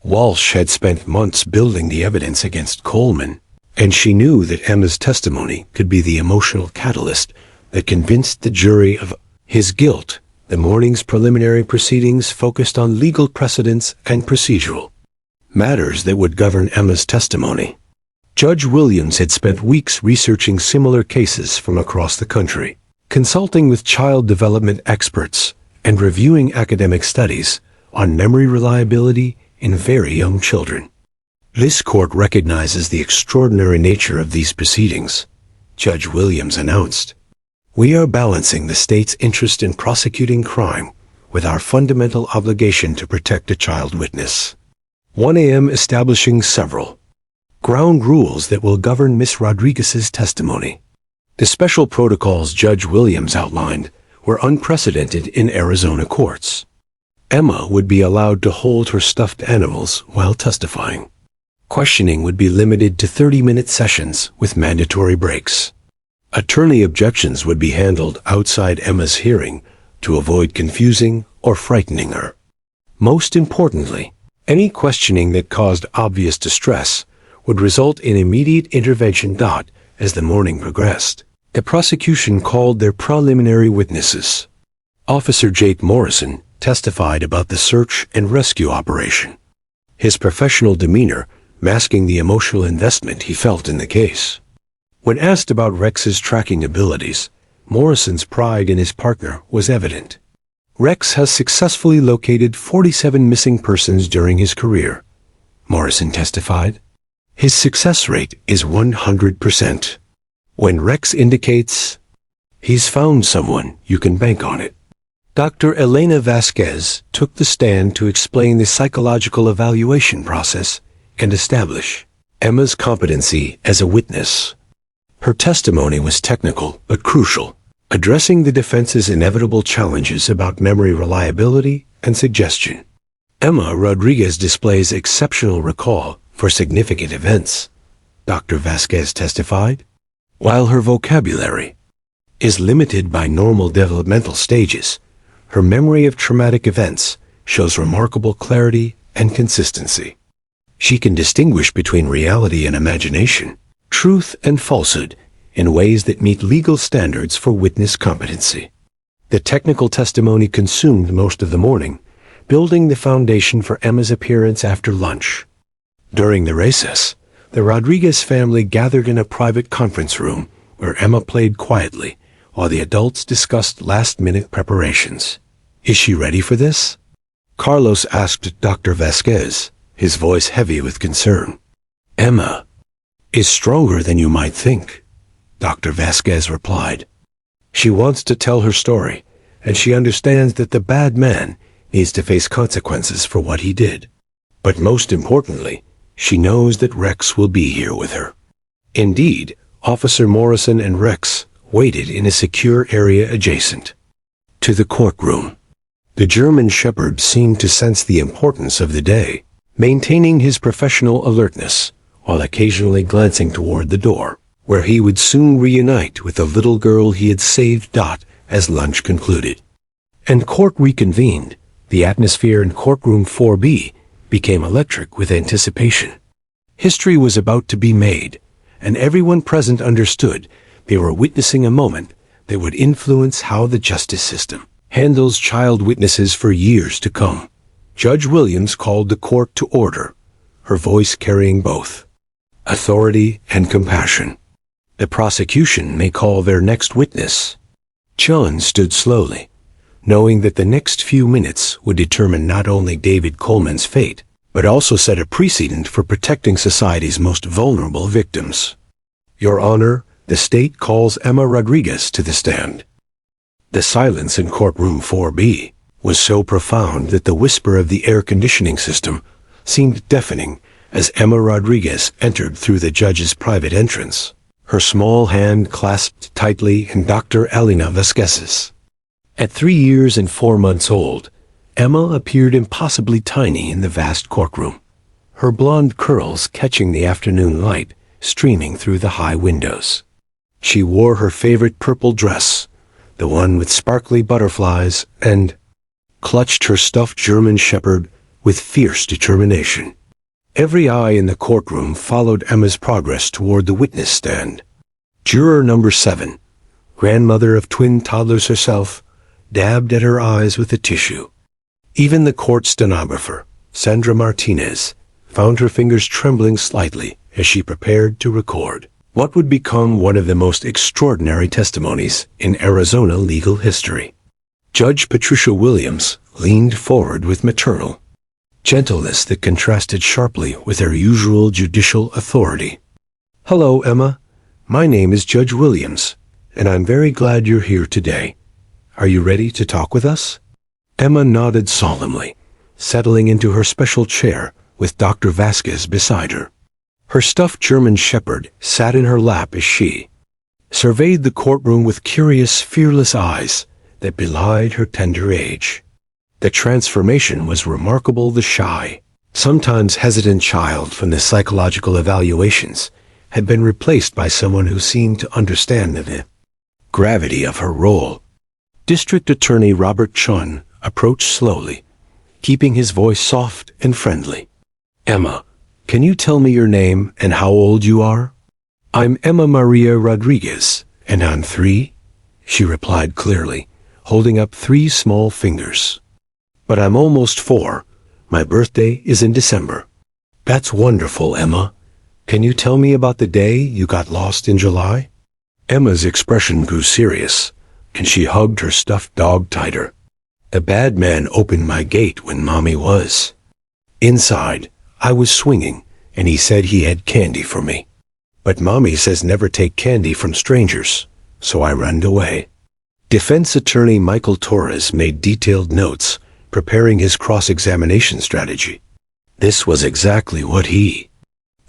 Walsh had spent months building the evidence against Coleman, and she knew that Emma's testimony could be the emotional catalyst that convinced the jury of his guilt. The morning's preliminary proceedings focused on legal precedents and procedural matters that would govern Emma's testimony. Judge Williams had spent weeks researching similar cases from across the country, consulting with child development experts and reviewing academic studies on memory reliability in very young children. "This court recognizes the extraordinary nature of these proceedings," Judge Williams announced. "We are balancing the state's interest in prosecuting crime with our fundamental obligation to protect a child witness. 1 a.m. establishing several ground rules that will govern Miss Rodriguez's testimony." The special protocols Judge Williams outlined were unprecedented in Arizona courts. Emma would be allowed to hold her stuffed animals while testifying. Questioning would be limited to 30-minute sessions with mandatory breaks. Attorney objections would be handled outside Emma's hearing to avoid confusing or frightening her. Most importantly, any questioning that caused obvious distress would result in immediate intervention. As the morning progressed, the prosecution called their preliminary witnesses. Officer Jake Morrison testified about the search and rescue operation, his professional demeanor masking the emotional investment he felt in the case. When asked about Rex's tracking abilities, Morrison's pride in his partner was evident. Rex has successfully located 47 missing persons during his career, Morrison testified. His success rate is 100%. When Rex indicates he's found someone, you can bank on it. Dr. Elena Vasquez took the stand to explain the psychological evaluation process and establish Emma's competency as a witness. Her testimony was technical but crucial, addressing the defense's inevitable challenges about memory reliability and suggestion. Emma Rodriguez displays exceptional recall for significant events, Dr. Vasquez testified. While her vocabulary is limited by normal developmental stages, her memory of traumatic events shows remarkable clarity and consistency. She can distinguish between reality and imagination, truth and falsehood, in ways that meet legal standards for witness competency. The technical testimony consumed most of the morning, building the foundation for Emma's appearance after lunch. During the recess, the Rodriguez family gathered in a private conference room where Emma played quietly while the adults discussed last-minute preparations. "Is she ready for this?" Carlos asked Dr. Vasquez, his voice heavy with concern. "Emma is stronger than you might think," Dr. Vasquez replied. "She wants to tell her story, and she understands that the bad man needs to face consequences for what he did. But most importantly, she knows that Rex will be here with her." Indeed, Officer Morrison and Rex waited in a secure area adjacent to the courtroom. The German Shepherd seemed to sense the importance of the day, maintaining his professional alertness while occasionally glancing toward the door, where he would soon reunite with the little girl he had saved. As lunch concluded and court reconvened, the atmosphere in courtroom 4B became electric with anticipation. History was about to be made, and everyone present understood they were witnessing a moment that would influence how the justice system handles child witnesses for years to come. Judge Williams called the court to order, her voice carrying both authority and compassion. "The prosecution may call their next witness." John stood slowly, knowing that the next few minutes would determine not only David Coleman's fate, but also set a precedent for protecting society's most vulnerable victims. "Your Honor, the state calls Emma Rodriguez to the stand." The silence in courtroom 4B was so profound that the whisper of the air conditioning system seemed deafening as Emma Rodriguez entered through the judge's private entrance, her small hand clasped tightly in Dr. Elena Vasquez's. At 3 years and 4 months old, Emma appeared impossibly tiny in the vast courtroom, her blonde curls catching the afternoon light streaming through the high windows. She wore her favorite purple dress, the one with sparkly butterflies, and clutched her stuffed German Shepherd with fierce determination. Every eye in the courtroom followed Emma's progress toward the witness stand. Juror number 7, grandmother of twin toddlers herself, dabbed at her eyes with a tissue. Even the court stenographer, Sandra Martinez, found her fingers trembling slightly as she prepared to record what would become one of the most extraordinary testimonies in Arizona legal history. Judge Patricia Williams leaned forward with maternal gentleness that contrasted sharply with her usual judicial authority. "Hello, Emma. My name is Judge Williams, and I'm very glad you're here today. Are you ready to talk with us?" Emma nodded solemnly, settling into her special chair with Dr. Vasquez beside her. Her stuffed German Shepherd sat in her lap as she surveyed the courtroom with curious, fearless eyes that belied her tender age. The transformation was remarkable. The shy, sometimes hesitant child from the psychological evaluations had been replaced by someone who seemed to understand the gravity of her role. District Attorney Robert Chun approached slowly, keeping his voice soft and friendly. "Emma, can you tell me your name and how old you are?" "I'm Emma Maria Rodriguez, and I'm 3, she replied clearly, holding up 3 small fingers. "But I'm almost 4. My birthday is in December." "That's wonderful, Emma. Can you tell me about the day you got lost in July?" Emma's expression grew serious, and she hugged her stuffed dog tighter. The bad man opened my gate when Mommy was. Inside, I was swinging, and he said he had candy for me. But Mommy says never take candy from strangers, so I ran away. Defense attorney Michael Torres made detailed notes, preparing his cross-examination strategy. This was exactly what he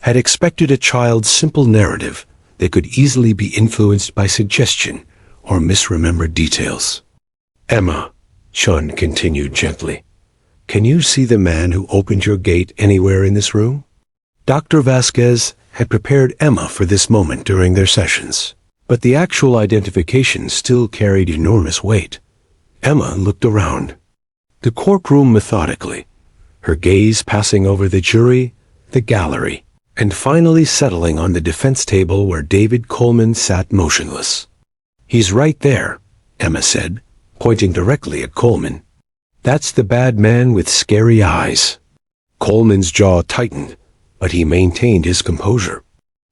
had expected: a child's simple narrative that could easily be influenced by suggestion or misremembered details. Emma, Chun continued gently, can you see the man who opened your gate anywhere in this room? Dr. Vasquez had prepared Emma for this moment during their sessions, but the actual identification still carried enormous weight. Emma looked around the courtroom methodically, her gaze passing over the jury, the gallery, and finally settling on the defense table where David Coleman sat motionless. He's right there, Emma said, pointing directly at Coleman. That's the bad man with scary eyes. Coleman's jaw tightened, but he maintained his composure.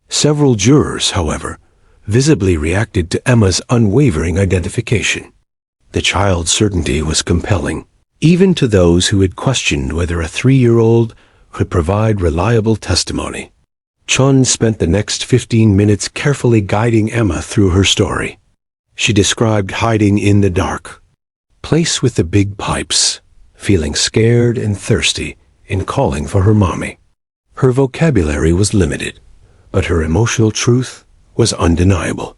Several jurors, however, visibly reacted to Emma's unwavering identification. The child's certainty was compelling, even to those who had questioned whether a 3-year-old could provide reliable testimony. Chun spent the next 15 minutes carefully guiding Emma through her story. She described hiding in the dark place with the big pipes, feeling scared and thirsty, and calling for her mommy. Her vocabulary was limited, but her emotional truth was undeniable.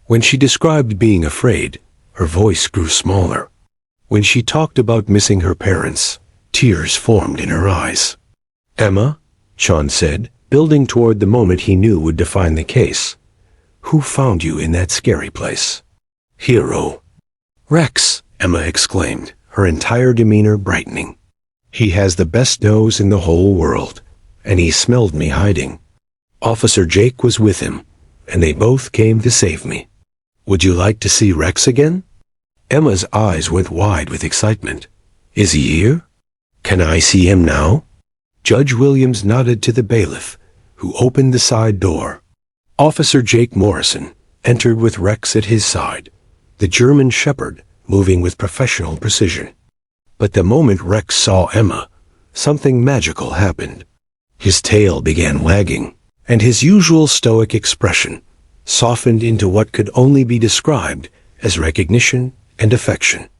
When she described being afraid, her voice grew smaller. When she talked about missing her parents, tears formed in her eyes. Emma, Chun said, building toward the moment he knew would define the case. Who found you in that scary place? Hero. Rex, Emma exclaimed, her entire demeanor brightening. He has the best nose in the whole world, and he smelled me hiding. Officer Jake was with him, and they both came to save me. Would you like to see Rex again? Emma's eyes went wide with excitement. Is he here? Can I see him now? Judge Williams nodded to the bailiff, who opened the side door. Officer Jake Morrison entered with Rex at his side, the German shepherd moving with professional precision. But the moment Rex saw Emma, something magical happened. His tail began wagging, and his usual stoic expression softened into what could only be described as recognition and affection.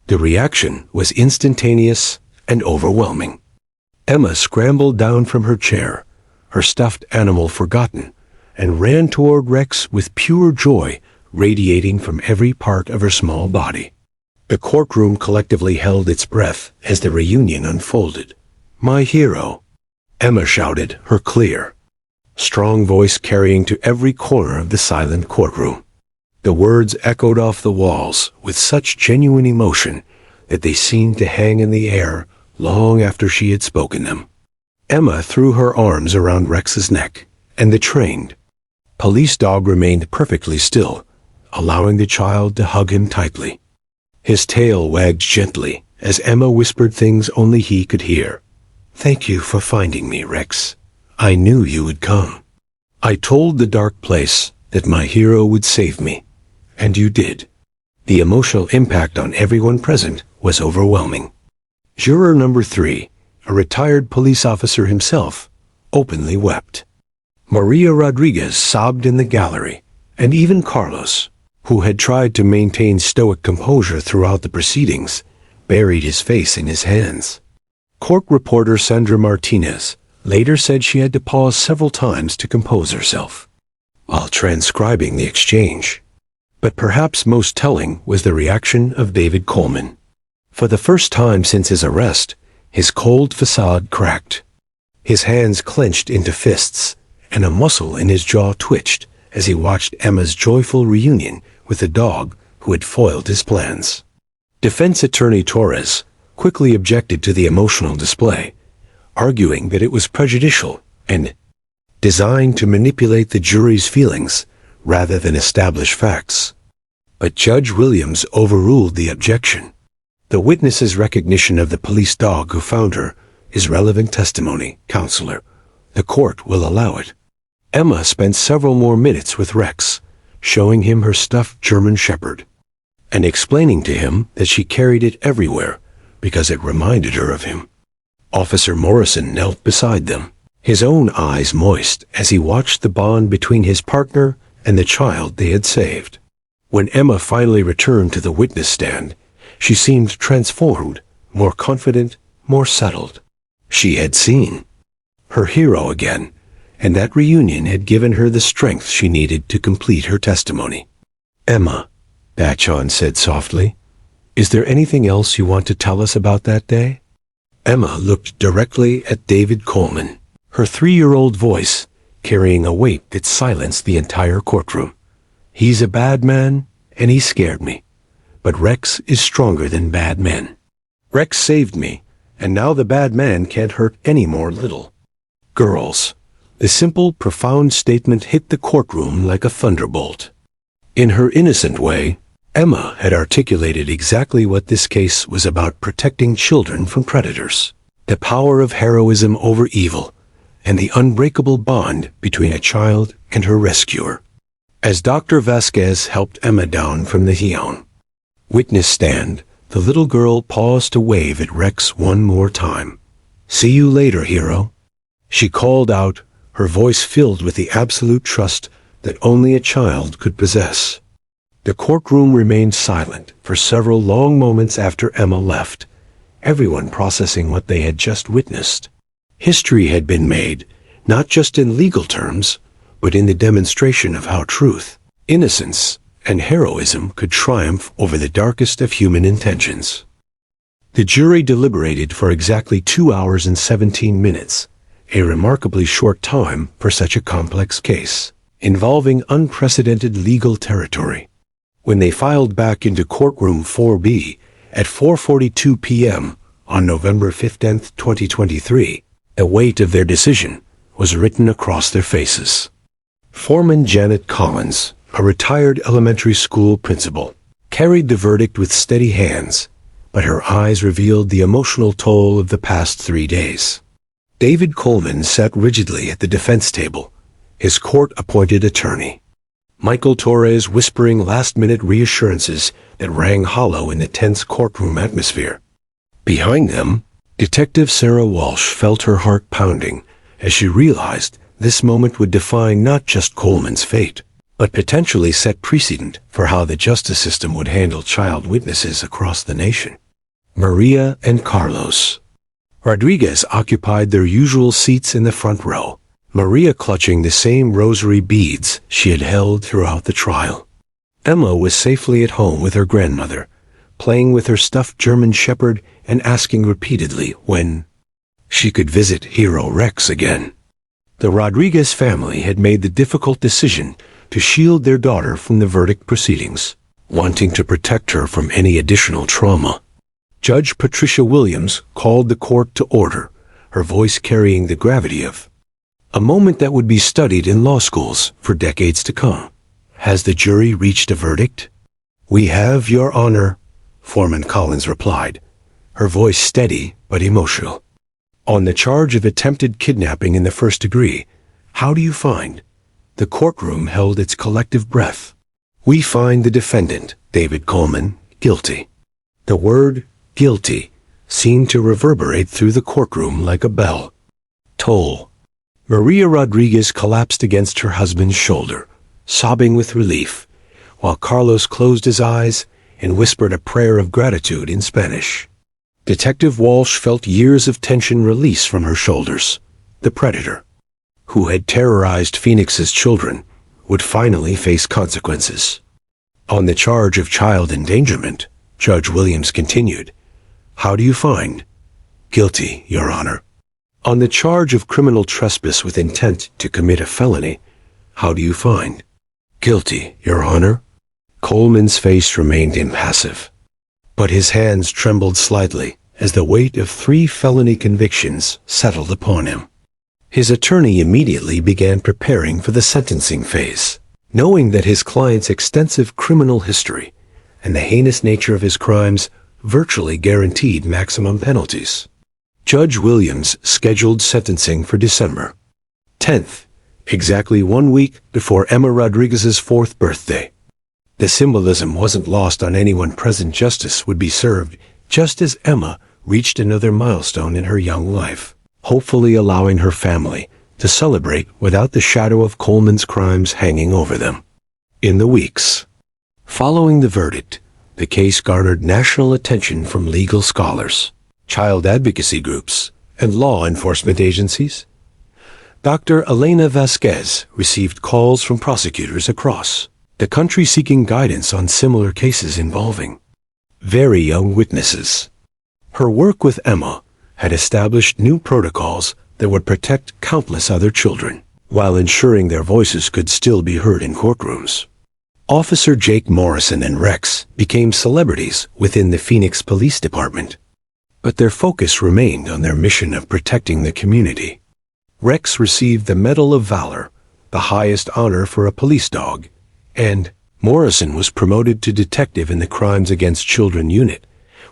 The reaction was instantaneous and overwhelming. Emma scrambled down from her chair, her stuffed animal forgotten, and ran toward Rex with pure joy radiating from every part of her small body. The courtroom collectively held its breath as the reunion unfolded. My hero, Emma shouted, her clear, strong voice carrying to every corner of the silent courtroom. The words echoed off the walls with such genuine emotion that they seemed to hang in the air long after she had spoken them. Emma threw her arms around Rex's neck, and the trained police dog remained perfectly still, allowing the child to hug him tightly. His tail wagged gently as Emma whispered things only he could hear. Thank you for finding me, Rex. I knew you would come. I told the dark place that my hero would save me, and you did. The emotional impact on everyone present was overwhelming. Juror number 3, a retired police officer himself, openly wept. Maria Rodriguez sobbed in the gallery, and even Carlos, who had tried to maintain stoic composure throughout the proceedings, buried his face in his hands. Court reporter Sandra Martinez later said she had to pause several times to compose herself while transcribing the exchange. But perhaps most telling was the reaction of David Coleman. For the first time since his arrest, his cold facade cracked. His hands clenched into fists, and a muscle in his jaw twitched as he watched Emma's joyful reunion with the dog who had foiled his plans. Defense attorney Torres quickly objected to the emotional display, arguing that it was prejudicial and designed to manipulate the jury's feelings rather than establish facts. But Judge Williams overruled the objection. The witness's recognition of the police dog who found her is relevant testimony, counselor. The court will allow it. Emma spent several more minutes with Rex, showing him her stuffed German shepherd. and explaining to him that she carried it everywhere because it reminded her of him. Officer Morrison knelt beside them, his own eyes moist as he watched the bond between his partner and the child they had saved. When Emma finally returned to the witness stand, she seemed transformed, more confident, more settled. She had seen her hero again, and that reunion had given her the strength she needed to complete her testimony. "Emma," Batchon said softly, "is there anything else you want to tell us about that day?" Emma looked directly at David Coleman, her 3-year-old voice carrying a weight that silenced the entire courtroom. "He's a bad man, and he scared me. But Rex is stronger than bad men. Rex saved me, and now the bad man can't hurt any more little girls." The simple, profound statement hit the courtroom like a thunderbolt. In her innocent way, Emma had articulated exactly what this case was about: protecting children from predators, the power of heroism over evil, and the unbreakable bond between a child and her rescuer. As Dr. Vasquez helped Emma down from the heion witness stand, the little girl paused to wave at Rex one more time. "See you later, hero," she called out, her voice filled with the absolute trust that only a child could possess. The courtroom remained silent for several long moments after Emma left, everyone processing what they had just witnessed. History had been made, not just in legal terms, but in the demonstration of how truth, innocence, and heroism could triumph over the darkest of human intentions. The jury deliberated for exactly 2 hours and 17 minutes, a remarkably short time for such a complex case, involving unprecedented legal territory. When they filed back into courtroom 4B at 4:42 p.m. on November 15, 2023, the weight of their decision was written across their faces. Foreman Janet Collins, a retired elementary school principal, carried the verdict with steady hands, but her eyes revealed the emotional toll of the past 3 days. David Coleman sat rigidly at the defense table, his court-appointed attorney, Michael Torres whispering last-minute reassurances that rang hollow in the tense courtroom atmosphere. Behind them, Detective Sarah Walsh felt her heart pounding as she realized this moment would define not just Coleman's fate, but potentially set precedent for how the justice system would handle child witnesses across the nation. Maria and Carlos Rodriguez occupied their usual seats in the front row, Maria clutching the same rosary beads she had held throughout the trial. Emma was safely at home with her grandmother, playing with her stuffed German shepherd and asking repeatedly when she could visit Hero Rex again. The Rodriguez family had made the difficult decision to shield their daughter from the verdict proceedings, wanting to protect her from any additional trauma. Judge Patricia Williams called the court to order, her voice carrying the gravity of a moment that would be studied in law schools for decades to come. "Has the jury reached a verdict?" "We have, Your Honor," Foreman Collins replied, her voice steady but emotional. "On the charge of attempted kidnapping in the first degree, how do you find?" The courtroom held its collective breath. "We find the defendant, David Coleman, guilty." The word guilty seemed to reverberate through the courtroom like a bell toll. Maria Rodriguez collapsed against her husband's shoulder, sobbing with relief, while Carlos closed his eyes and whispered a prayer of gratitude in Spanish. Detective Walsh felt years of tension release from her shoulders. The predator, who had terrorized Phoenix's children, would finally face consequences. On the charge of child endangerment, Judge Williams continued, "How do you find?" "Guilty, Your Honor." On the charge of criminal trespass with intent to commit a felony, how do you find? "Guilty, Your Honor." Coleman's face remained impassive, but his hands trembled slightly as the weight of 3 felony convictions settled upon him. His attorney immediately began preparing for the sentencing phase, knowing that his client's extensive criminal history and the heinous nature of his crimes virtually guaranteed maximum penalties. Judge Williams scheduled sentencing for December 10th, exactly 1 week before Emma Rodriguez's 4th birthday. The symbolism wasn't lost on anyone present. Justice would be served just as Emma reached another milestone in her young life, hopefully allowing her family to celebrate without the shadow of Coleman's crimes hanging over them. In the weeks following the verdict, the case garnered national attention from legal scholars, child advocacy groups, and law enforcement agencies. Dr. Elena Vasquez received calls from prosecutors across the country seeking guidance on similar cases involving very young witnesses. Her work with Emma had established new protocols that would protect countless other children, while ensuring their voices could still be heard in courtrooms. Officer Jake Morrison and Rex became celebrities within the Phoenix Police Department, but their focus remained on their mission of protecting the community. Rex received the Medal of Valor, the highest honor for a police dog, and Morrison was promoted to detective in the Crimes Against Children unit,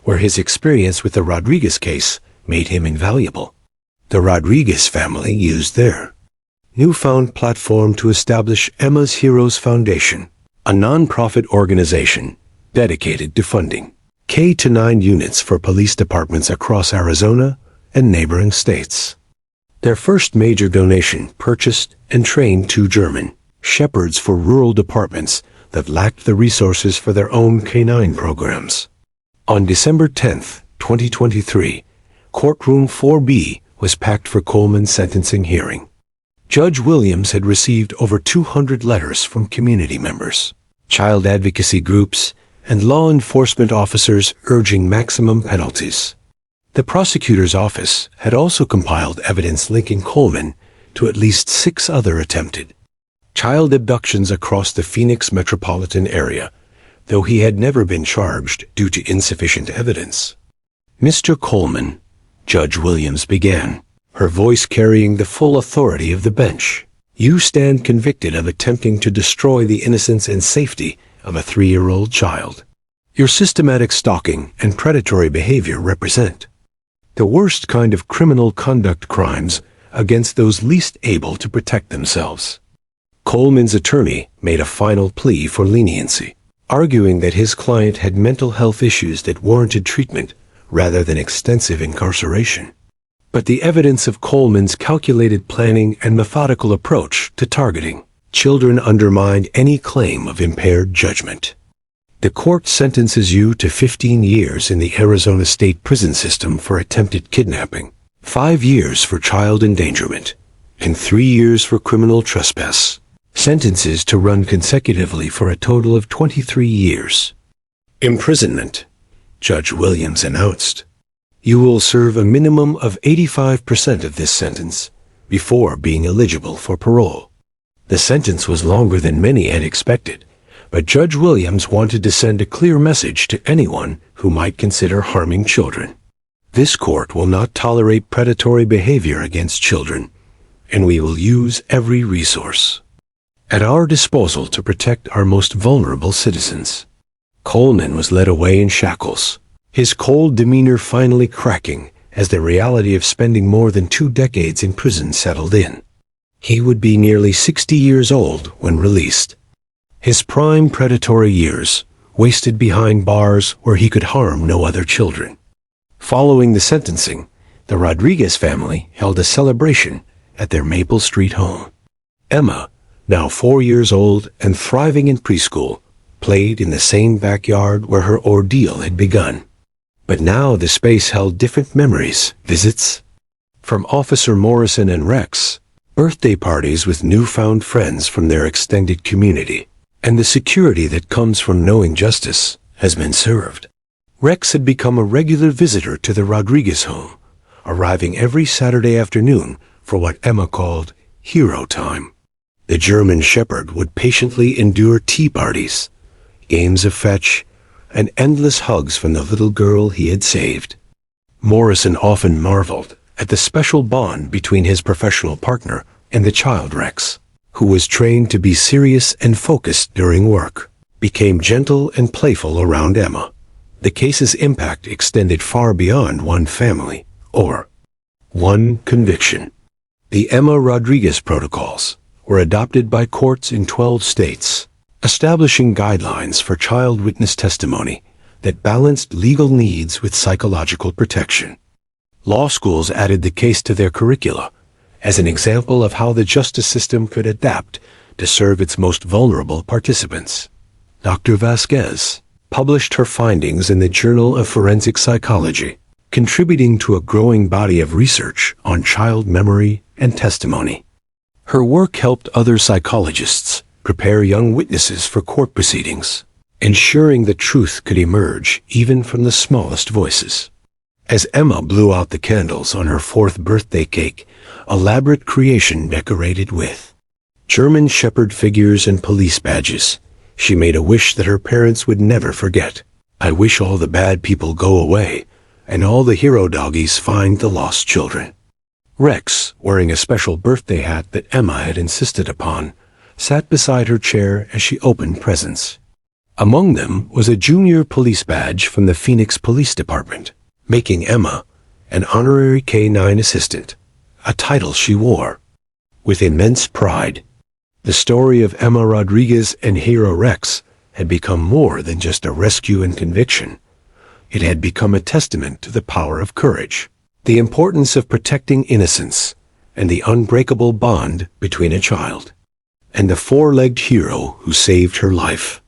where his experience with the Rodriguez case made him invaluable. The Rodriguez family used their newfound platform to establish Emma's Heroes Foundation, a non-profit organization dedicated to funding K-9 units for police departments across Arizona and neighboring states. Their first major donation purchased and trained 2 German shepherds for rural departments that lacked the resources for their own K-9 programs. On December 10, 2023, Courtroom 4B was packed for Coleman's sentencing hearing. Judge Williams had received over 200 letters from community members, child advocacy groups, and law enforcement officers urging maximum penalties. The prosecutor's office had also compiled evidence linking Coleman to at least 6 other attempted child abductions across the Phoenix metropolitan area, though he had never been charged due to insufficient evidence. Mr. Coleman, Judge Williams began, her voice carrying the full authority of the bench. You stand convicted of attempting to destroy the innocence and safety of a 3-year-old child. Your systematic stalking and predatory behavior represent the worst kind of criminal conduct crimes against those least able to protect themselves. Coleman's attorney made a final plea for leniency, arguing that his client had mental health issues that warranted treatment rather than extensive incarceration. But the evidence of Coleman's calculated planning and methodical approach to targeting children undermined any claim of impaired judgment. The court sentences you to 15 years in the Arizona State Prison System for attempted kidnapping, 5 years for child endangerment, and 3 years for criminal trespass. Sentences to run consecutively for a total of 23 years. Imprisonment, Judge Williams announced. You will serve a minimum of 85% of this sentence before being eligible for parole. The sentence was longer than many had expected, but Judge Williams wanted to send a clear message to anyone who might consider harming children. This court will not tolerate predatory behavior against children, and we will use every resource at our disposal to protect our most vulnerable citizens. Coleman was led away in shackles, his cold demeanor finally cracking as the reality of spending more than 2 decades in prison settled in. He would be nearly 60 years old when released. His prime predatory years wasted behind bars where he could harm no other children. Following the sentencing, the Rodriguez family held a celebration at their Maple Street home. Emma, now 4 years old and thriving in preschool, played in the same backyard where her ordeal had begun. But now the space held different memories, visits from Officer Morrison and Rex, birthday parties with newfound friends from their extended community, and the security that comes from knowing justice has been served. Rex had become a regular visitor to the Rodriguez home, arriving every Saturday afternoon for what Emma called hero time. The German shepherd would patiently endure tea parties, games of fetch, and endless hugs from the little girl he had saved. Morrison often marveled at the special bond between his professional partner and the child Rex, who was trained to be serious and focused during work, became gentle and playful around Emma. The case's impact extended far beyond one family or one conviction. The Emma Rodriguez protocols were adopted by courts in 12 states, establishing guidelines for child witness testimony that balanced legal needs with psychological protection. Law schools added the case to their curricula as an example of how the justice system could adapt to serve its most vulnerable participants. Dr. Vasquez published her findings in the Journal of Forensic Psychology, contributing to a growing body of research on child memory and testimony. Her work helped other psychologists prepare young witnesses for court proceedings, ensuring the truth could emerge even from the smallest voices. As Emma blew out the candles on her 4th birthday cake, elaborate creation decorated with German Shepherd figures and police badges, she made a wish that her parents would never forget. "I wish all the bad people go away, and all the hero doggies find the lost children." Rex, wearing a special birthday hat that Emma had insisted upon, sat beside her chair as she opened presents. Among them was a junior police badge from the Phoenix Police Department, making Emma an honorary K-9 assistant, a title she wore with immense pride. The story of Emma Rodriguez and Hero Rex had become more than just a rescue and conviction. It had become a testament to the power of courage, the importance of protecting innocence, and the unbreakable bond between a child and the four-legged hero who saved her life.